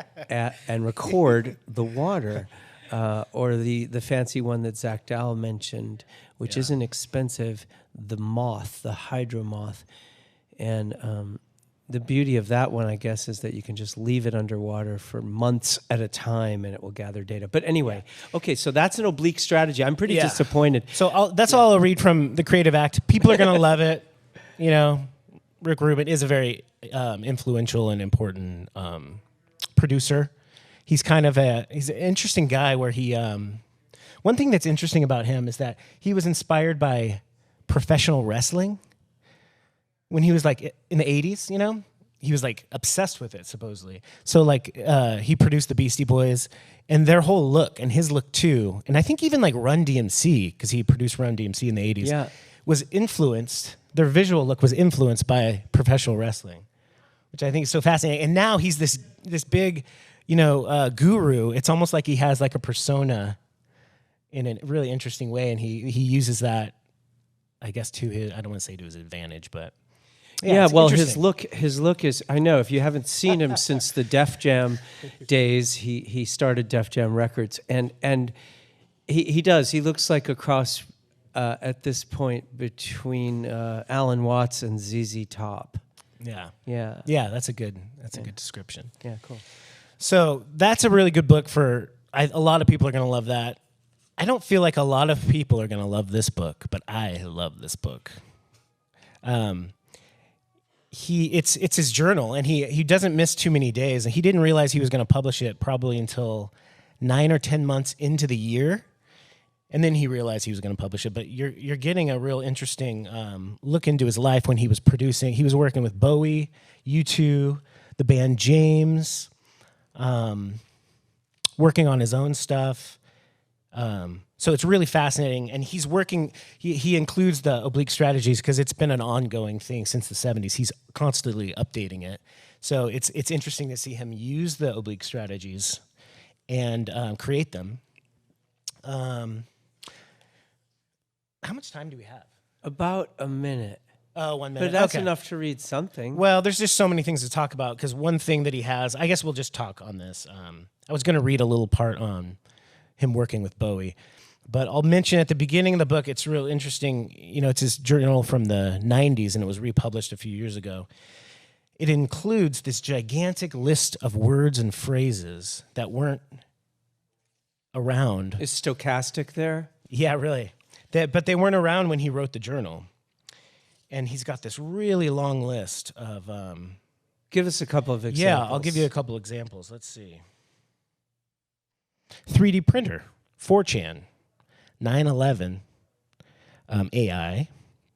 and record the water. Or the fancy one that Zach Dahl mentioned, which isn't expensive, the moth, the hydro moth. And the beauty of that one, I guess, is that you can just leave it underwater for months at a time and it will gather data. But anyway, okay, so that's an oblique strategy. I'm pretty disappointed.
So that's all I'll read from The Creative Act. People are going to love it. Rick Rubin is a very influential and important producer. He's he's an interesting guy where he, one thing that's interesting about him is that he was inspired by professional wrestling when he was like in the 80s, was like obsessed with it supposedly. So like he produced the Beastie Boys and their whole look and his look too. And I think even like Run DMC, because he produced Run DMC in the 80s,
Yeah.
was influenced, their visual look was influenced by professional wrestling, which I think is so fascinating. And now he's this big, guru. It's almost like he has like a persona in a really interesting way. And he uses that, I guess, to his, I don't want to say to his advantage, but
yeah,
it's
well,
interesting.
his look is. I know if you haven't seen him since the Def Jam days, he started Def Jam Records, and he does. He looks like a cross at this point between Alan Watts and ZZ Top.
Yeah.
Yeah,
That's a good description.
yeah, cool.
So that's a really good book for, a lot of people are going to love that. I don't feel like a lot of people are going to love this book, but I love this book. It's his journal, and he doesn't miss too many days, and he didn't realize he was going to publish it probably until 9 or 10 months into the year, and then he realized he was going to publish it. But you're getting a real interesting look into his life when he was producing. He was working with Bowie, U2, the band James, working on his own stuff. So it's really fascinating, and he's working. He includes the oblique strategies because it's been an ongoing thing since the 70s. He's constantly updating it, so it's interesting to see him use the oblique strategies and create them. How much time do we have?
About a minute.
Oh, 1 minute.
But that's
Okay.
enough to read something.
Well, there's just so many things to talk about because one thing that he has, I guess we'll just talk on this. I was going to read a little part on him working with Bowie, but I'll mention at the beginning of the book, it's real interesting. It's his journal from the 90s, and it was republished a few years ago. It includes this gigantic list of words and phrases that weren't around.
Is stochastic there?
Yeah, really. But they weren't around when he wrote the journal. And he's got this really long list of...
Give us a couple of examples.
Yeah, I'll give you a couple examples. Let's see. 3D printer, 4chan, 9/11, AI,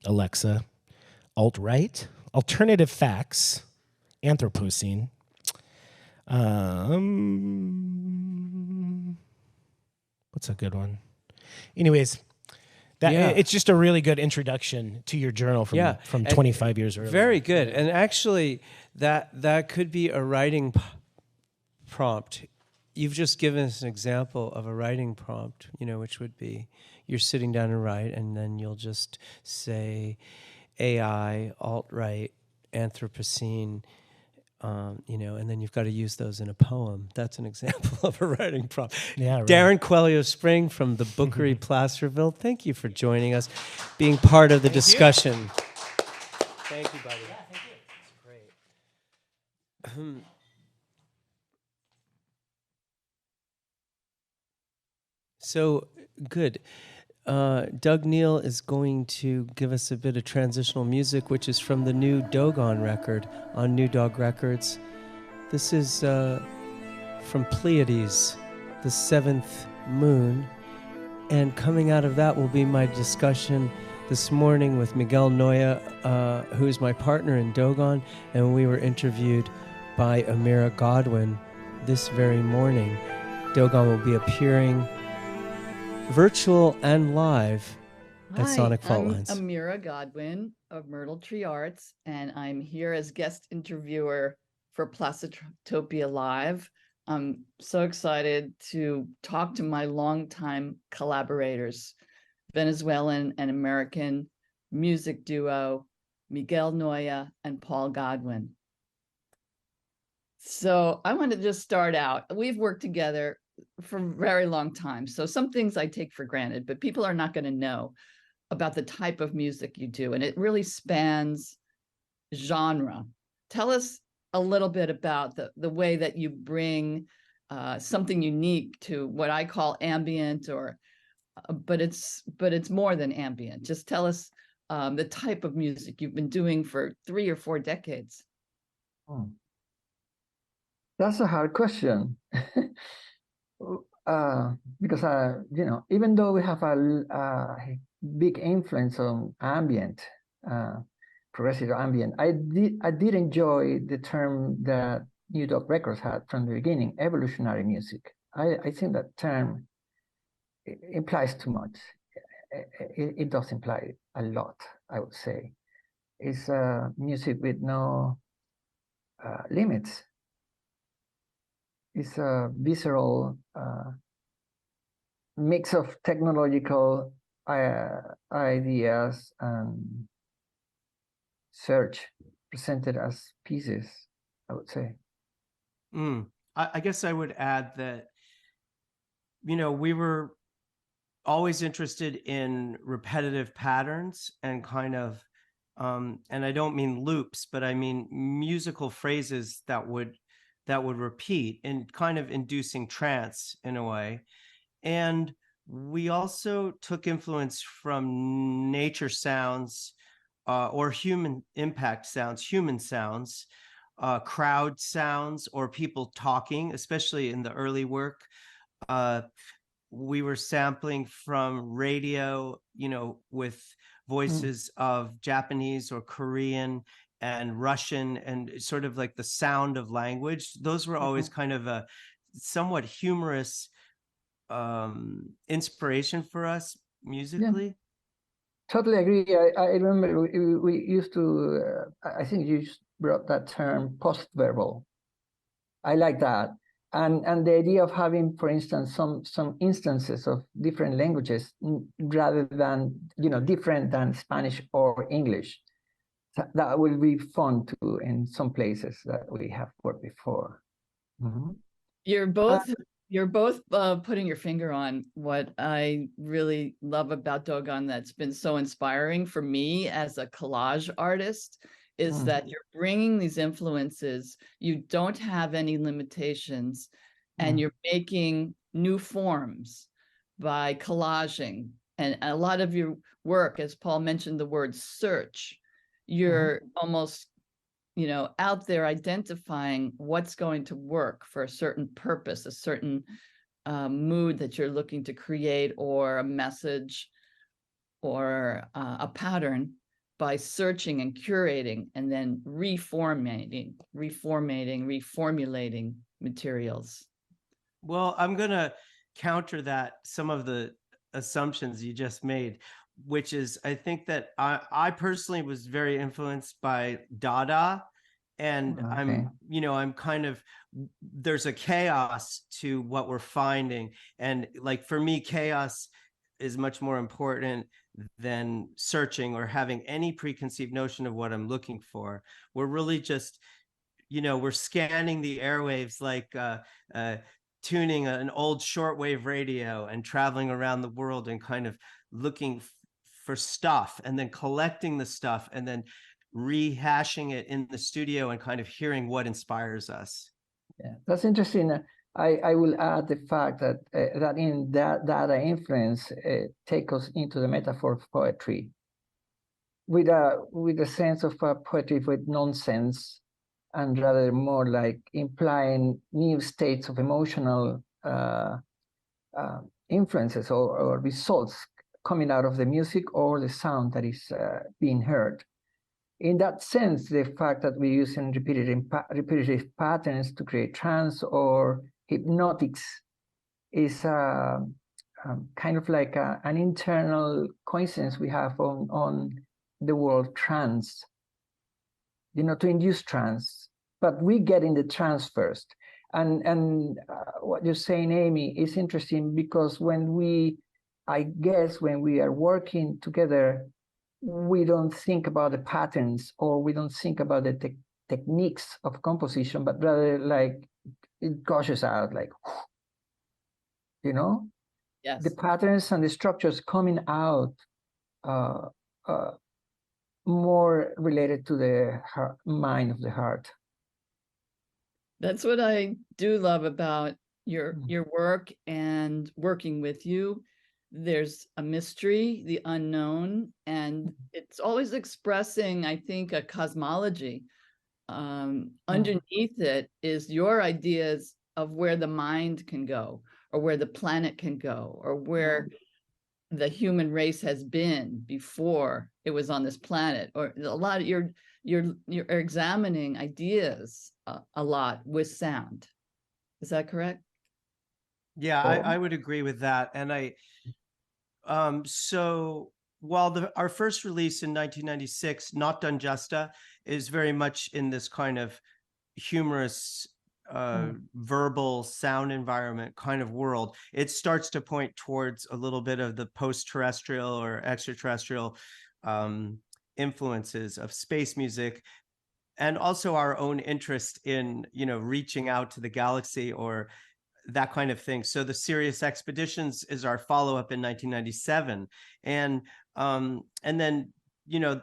Alexa, alt-right, alternative facts, Anthropocene. What's a good one? Anyways, it's just a really good introduction to your journal from 25 years earlier.
Very good. And actually, that could be a writing prompt. You've just given us an example of a writing prompt, which would be you're sitting down and write, and then you'll just say AI, alt-right, Anthropocene, and then you've got to use those in a poem. That's an example of a writing prompt.
Yeah, right.
Darren Coelho Spring from the Bookery Placerville, thank you for joining us, being part of the discussion. Thank you, buddy.
Yeah, thank you. It's great.
So, good. Doug Neal is going to give us a bit of transitional music, which is from the new Dogon record on New Dog Records. This is from Pleiades, the seventh moon. And coming out of that will be my discussion this morning with Miguel Noya, who is my partner in Dogon, and we were interviewed by Amira Godwin this very morning. Dogon will be appearing virtual and live at Sonic Faultlines.
I'm Amira Godwin of Myrtle Tree Arts, and I'm here as guest interviewer for Placertopia Live. I'm so excited to talk to my longtime collaborators, Venezuelan and American music duo, Miguel Noya and Paul Godwin. So I want to just start out. We've worked together for a very long time. So some things I take for granted, but people are not going to know about the type of music you do. And it really spans genre. Tell us a little bit about the way that you bring something unique to what I call ambient, but it's more than ambient. Just tell us the type of music you've been doing for 3 or 4 decades.
That's a hard question. Because even though we have a big influence on ambient, progressive ambient. I did enjoy the term that New Dog Records had from the beginning, evolutionary music. I think that term implies too much. It does imply a lot, I would say. It's music with no limits. It's a visceral mix of technological ideas and search presented as pieces, I would say.
I guess I would add that, we were always interested in repetitive patterns and kind of, and I don't mean loops, but I mean musical phrases that would repeat and kind of inducing trance in a way. And we also took influence from nature sounds or human impact sounds, human sounds, crowd sounds, or people talking, especially in the early work. We were sampling from radio, with voices of Japanese or Korean and Russian, and sort of like the sound of language. Those were always kind of a somewhat humorous inspiration for us musically.
Yeah. Totally agree. I remember we used to, I think you brought that term post-verbal. I like that. And the idea of having, for instance, some instances of different languages rather than, different than Spanish or English. That will be fun too in some places that we have worked before. Mm-hmm.
You're both putting your finger on what I really love about Dogon that's been so inspiring for me as a collage artist is that you're bringing these influences. You don't have any limitations, and you're making new forms by collaging. And a lot of your work, as Paul mentioned the word search, you're almost out there identifying what's going to work for a certain purpose, a certain mood that you're looking to create, or a message or a pattern, by searching and curating and then reformulating materials.
Well, I'm going to counter that, some of the assumptions you just made, which is, I think that I personally was very influenced by Dada, and I'm kind of, there's a chaos to what we're finding. And like, for me, chaos is much more important than searching or having any preconceived notion of what I'm looking for. We're really just, we're scanning the airwaves, like tuning an old shortwave radio and traveling around the world and kind of looking for stuff, and then collecting the stuff, and then rehashing it in the studio and kind of hearing what inspires us.
Yeah, that's interesting. I will add the fact that that in that influence take us into the metaphor of poetry, with a sense of poetry with nonsense, and rather more like implying new states of emotional influences or results coming out of the music or the sound that is being heard. In that sense, the fact that we're using repetitive patterns to create trance or hypnotics is kind of like an internal coincidence we have on the word trance, to induce trance. But we get in the trance first. And what you're saying, Amy, is interesting, because when we are working together, we don't think about the patterns, or we don't think about the techniques of composition, but rather like it gushes out, like,
Yes.
The patterns and the structures coming out more related to the mind of the heart.
That's what I do love about your work and working with you. There's a mystery, the unknown, and it's always expressing, I think, a cosmology. Underneath it is your ideas of where the mind can go, or where the planet can go, or where the human race has been before it was on this planet, or a lot of you're examining ideas a lot with sound. Is that correct?
Yeah,
Oh.
I would agree with that. And so while our first release in 1996, Not Done Justa, is very much in this kind of humorous verbal sound environment kind of world, it starts to point towards a little bit of the post-terrestrial or extraterrestrial influences of space music, and also our own interest in, reaching out to the galaxy or that kind of thing. So the Sirius Expeditions is our follow-up in 1997, and then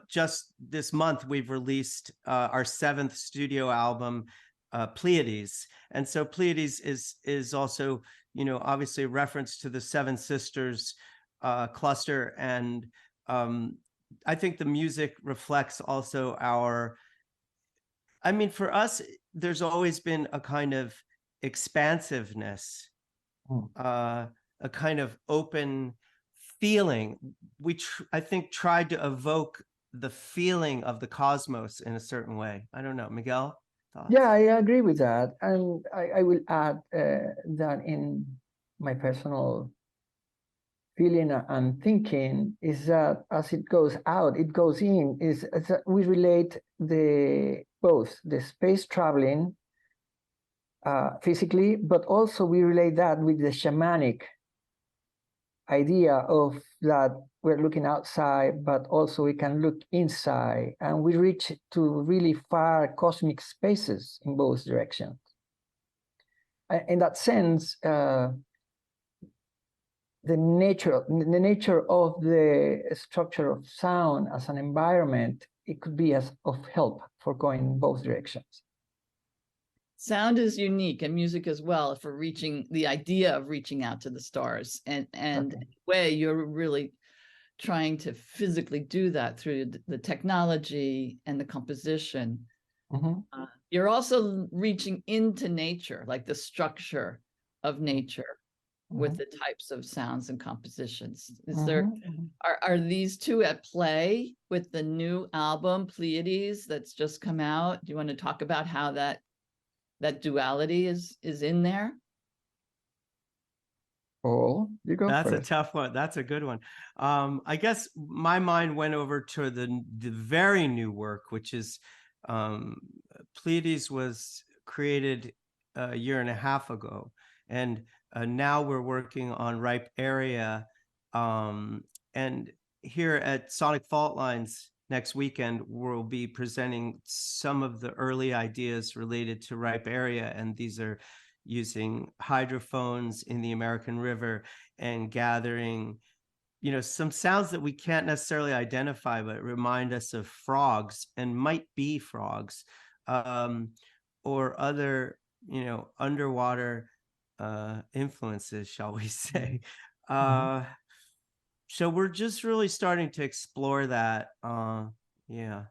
just this month we've released our 7th studio album, Pleiades. And so Pleiades is also obviously a reference to the Seven Sisters cluster, and I think the music reflects also for us, there's always been a kind of expansiveness, a kind of open feeling. I think, tried to evoke the feeling of the cosmos in a certain way. I don't know, Miguel, thoughts?
Yeah, I agree with that, and I will add that in my personal feeling and thinking is that as it goes out, it goes in. Is that we relate both the space traveling physically, but also we relate that with the shamanic idea of that we're looking outside, but also we can look inside, and we reach to really far cosmic spaces in both directions. In that sense, the nature of the structure of sound as an environment, it could be of help for going in both directions.
Sound is unique, and music as well, for reaching the idea of reaching out to the stars. And okay. In a way, you're really trying to physically do that through the technology and the composition. Mm-hmm. You're also reaching into nature, like the structure of nature, mm-hmm. with the types of sounds and compositions. Is mm-hmm. there are these two at play with the new album Pleiades that's just come out? Do you want to talk about how that duality is in there?
Oh, you go
That's
first.
A tough one. That's a good one. I guess my mind went over to the very new work, which is Pleiades was created a year and a half ago, and now we're working on Ripe Area, and here at Sonic Fault Lines next weekend, we'll be presenting some of the early ideas related to Ripe Area, and these are using hydrophones in the American River and gathering, some sounds that we can't necessarily identify, but remind us of frogs and might be frogs, or other, underwater influences, shall we say. Mm-hmm. So we're just really starting to explore that. Yeah.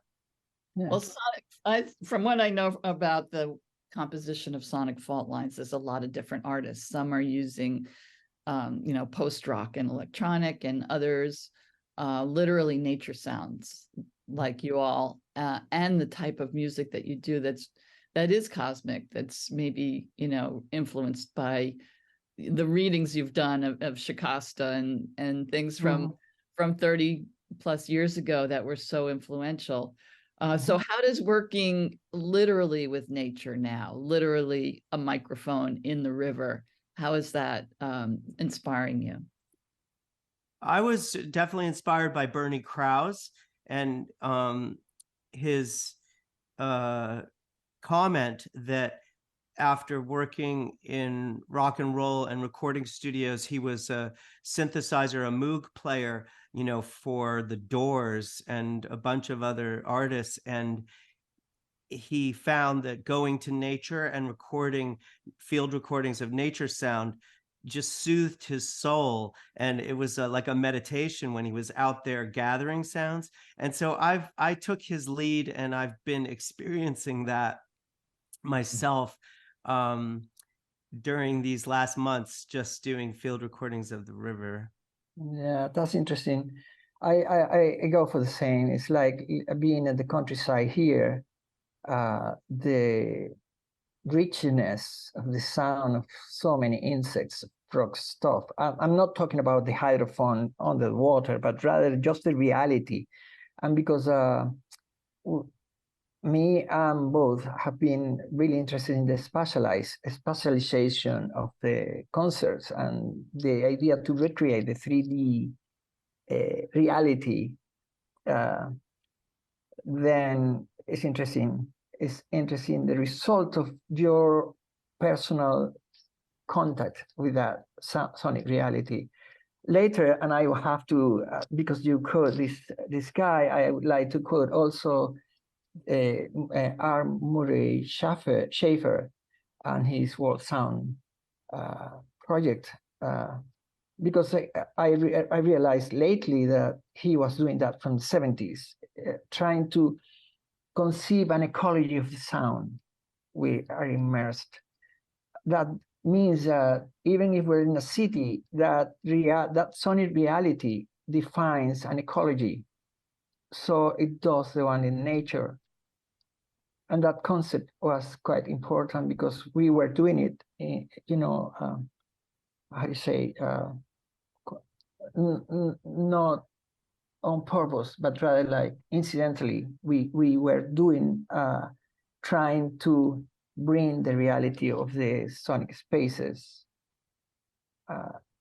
Well, Sonic, from what I know about the composition of Sonic Fault Lines, there's a lot of different artists. Some are using, post-rock and electronic, and others literally nature sounds like you all, and the type of music that you do that is cosmic, that's maybe, influenced by the readings you've done of Shikasta and things from 30 plus years ago that were so influential. So how does working literally with nature now, literally a microphone in the river, how is that inspiring you?
I was definitely inspired by Bernie Krause and his comment that after working in rock and roll and recording studios, he was a synthesizer, a Moog player, for the Doors and a bunch of other artists. And he found that going to nature and recording field recordings of nature sound just soothed his soul. And it was like a meditation when he was out there gathering sounds. And so I took his lead, and I've been experiencing that myself during these last months, just doing field recordings of the river.
Yeah, that's interesting. I go for the same. It's like being at the countryside here, the richness of the sound of so many insects, frogs, stuff. I'm not talking about the hydrophone under the water, but rather just the reality. And because me and both have been really interested in the specialization of the concerts and the idea to recreate the 3D reality, then it's interesting. It's interesting the result of your personal contact with that sonic reality. Later, and I will have to, because you quote this guy, I would like to quote also R. Murray Schafer and his World Sound project, because I realized lately that he was doing that from the 70s, trying to conceive an ecology of the sound. We are immersed. That means that even if we're in a city, that sonic reality defines an ecology. So it does the one in nature. And that concept was quite important because we were doing it, how do you say, not on purpose, but rather like incidentally, we were doing, trying to bring the reality of the sonic spaces.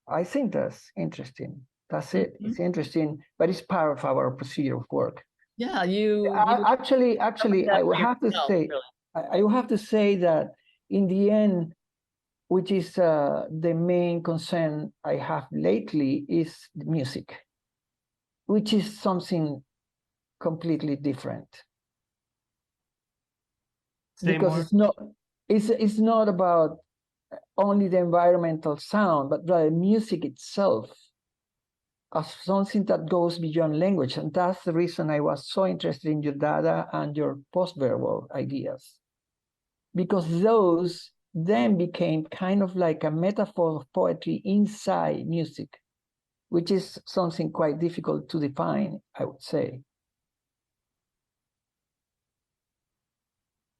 I think that's interesting. That's it. It's interesting, but it's part of our procedure of work.
Yeah, you
Actually, I will have to say,
really.
I will have to say that in the end, which is the main concern I have lately, is the music, which is something completely different.
Say
because
more.
it's not about only the environmental sound, but rather music itself as something that goes beyond language. And that's the reason I was so interested in your data and your post-verbal ideas, because those then became kind of like a metaphor of poetry inside music, which is something quite difficult to define, I would say.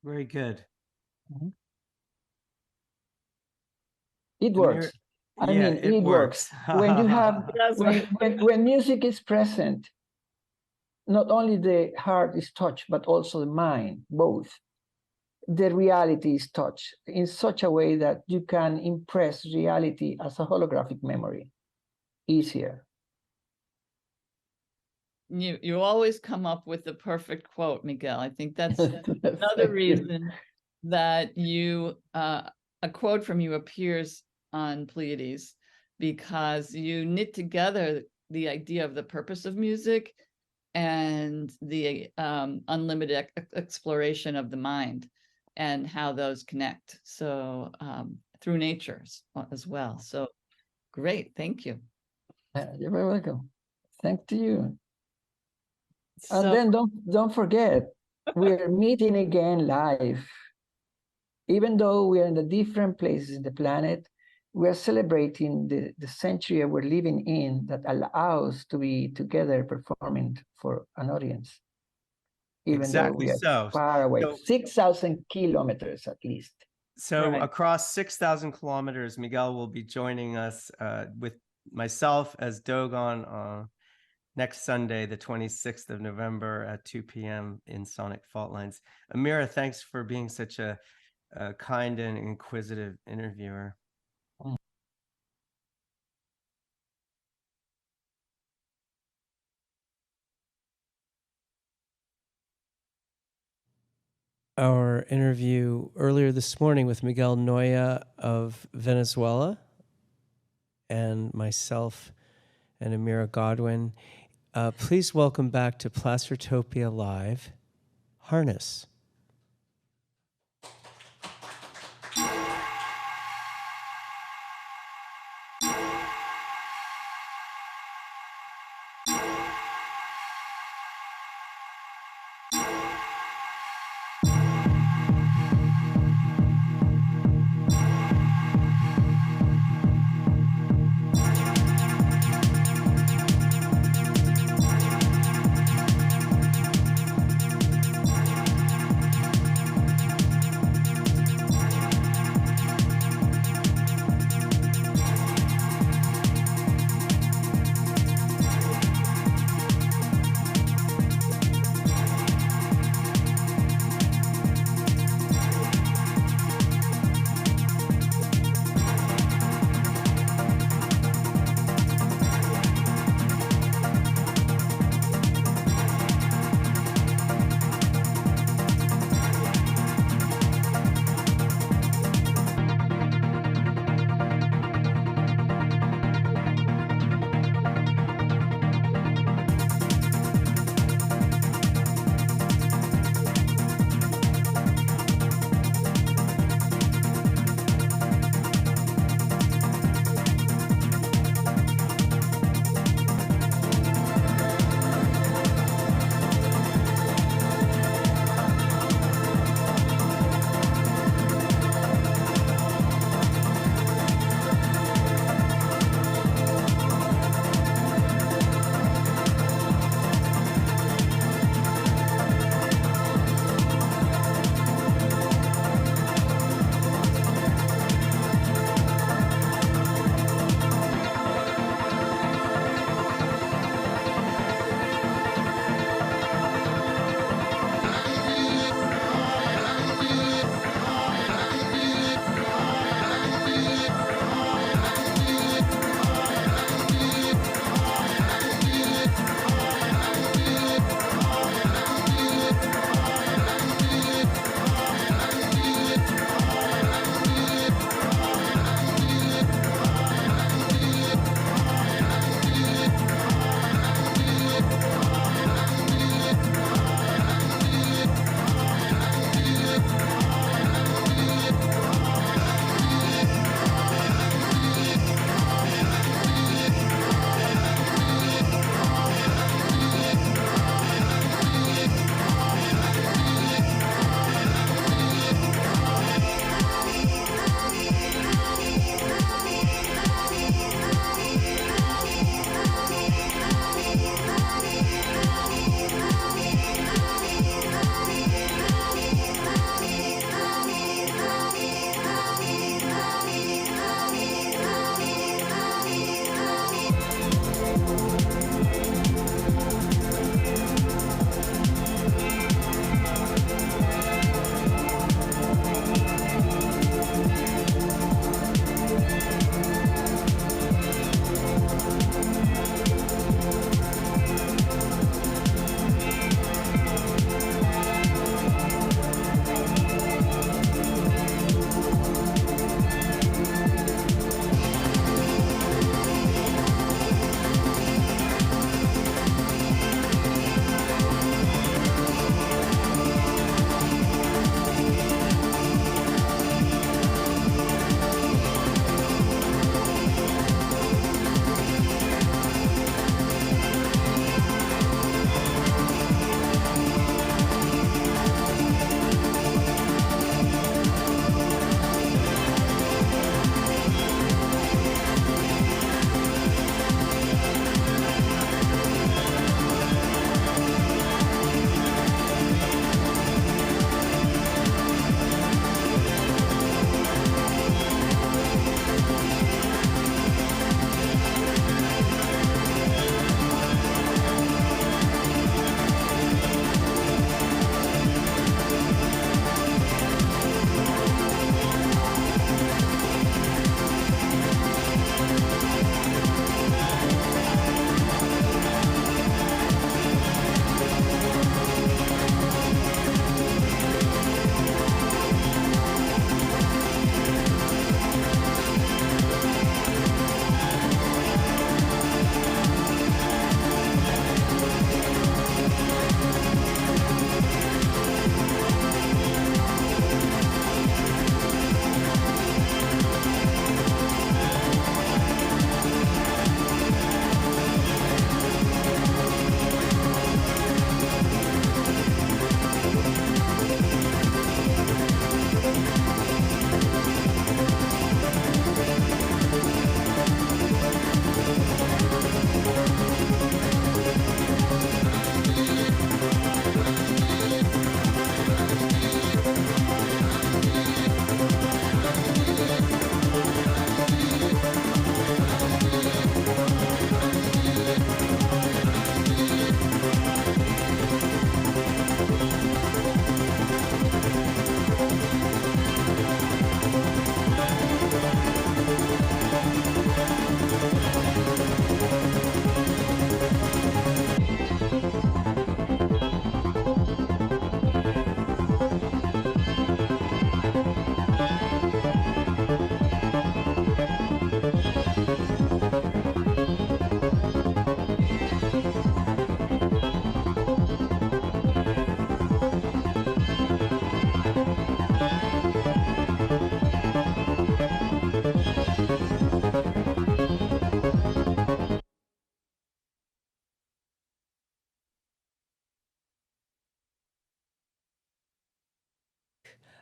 Very good.
It works. I mean, it works. When you have, when music is present, not only the heart is touched, but also the mind, both. The reality is touched in such a way that you can impress reality as a holographic memory easier.
You always come up with the perfect quote, Miguel. I think that's another reason that you a quote from you appears on Pleiades, because you knit together the idea of the purpose of music and the unlimited exploration of the mind and how those connect. So through nature as well. So great, thank you.
You're very welcome. Thank you. And
So,
then don't forget, we're meeting again live. Even though we are in the different places in the planet, we are celebrating the century we're living in that allows us to be together performing for an audience. Even though we are far away, 6,000 kilometers at least.
So across 6,000 kilometers, Miguel will be joining us with myself as Dogon next Sunday, the 26th of November at 2 p.m. in Sonic Fault Lines. Amira, thanks for being such a kind and inquisitive interviewer. Our interview earlier this morning with Miguel Noya of Venezuela and myself and Amira Godwin. Please welcome back to Placertopia Live, Harness.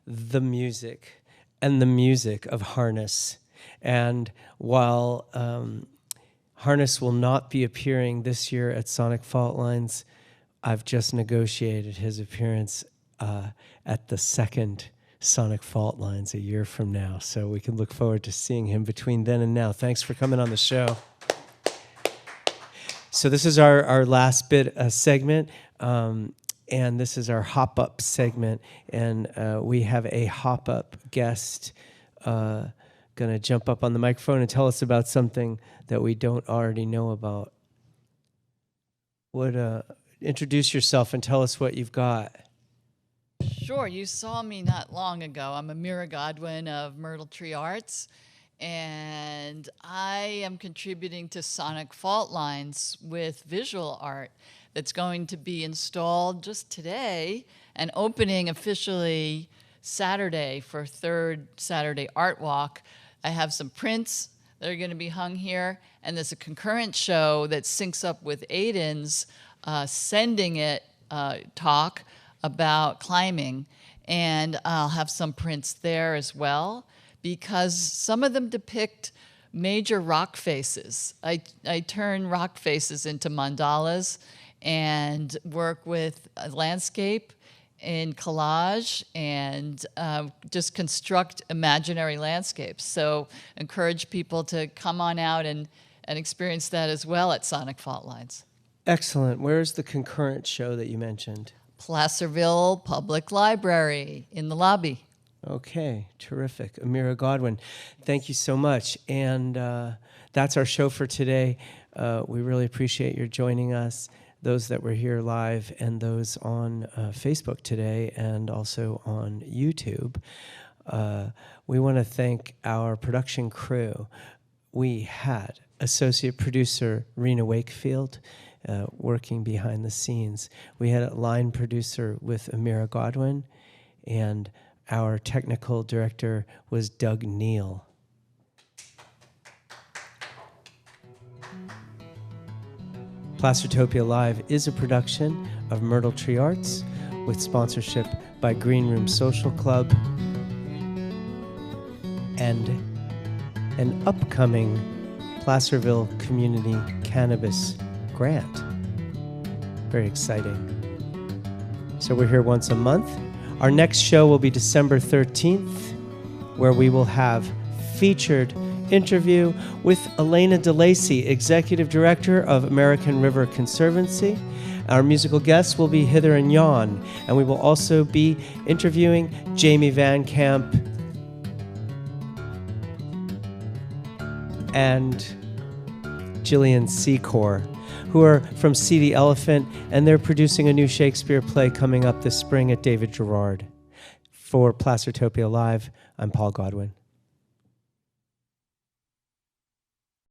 the music and the music of Harness. And while Harness will not be appearing this year at Sonic Fault Lines, I've just negotiated his appearance at the second Sonic Fault Lines a year from now. So we can look forward to seeing him between then and now. Thanks for coming on the show. So this is our last bit segment, and this is our hop-up segment. And we have a hop-up guest going to jump up on the microphone and tell us about something that we don't already know about. Introduce yourself and tell us what you've got.
Sure, you saw me not long ago. I'm Amira Godwin of Myrtle Tree Arts, and I am contributing to Sonic Fault Lines with visual art that's going to be installed just today and opening officially Saturday for third Saturday Art Walk. I have some prints that are going to be hung here, and there's a concurrent show that syncs up with Aiden's Sending It talk about climbing, and I'll have some prints there as well, because some of them depict major rock faces. I turn rock faces into mandalas and work with a landscape in collage and just construct imaginary landscapes. So encourage people to come on out and experience that as well at Sonic Fault Lines.
Excellent. Where's the concurrent show that you mentioned?
Placerville Public Library in the lobby.
Okay, terrific. Amira Godwin, thank you so much. And that's our show for today. We really appreciate your joining us, those that were here live and those on Facebook today and also on YouTube. We want to thank our production crew. We had associate producer Rena Wakefield, working behind the scenes. We had a line producer with Amira Godwin, and our technical director was Doug Neal. Placertopia Live is a production of Myrtle Tree Arts with sponsorship by Green Room Social Club and an upcoming Placerville Community Cannabis grant. Very exciting. So we're here once a month. Our next show will be December 13th, where we will have featured interview with Elena DeLacy, Executive Director of American River Conservancy. Our musical guests will be Hither and Yon, and we will also be interviewing Jamie Van Camp and Gillian Secor, who are from See the Elephant, and they're producing a new Shakespeare play coming up this spring at David Gerard. For Placertopia Live, I'm Paul Godwin.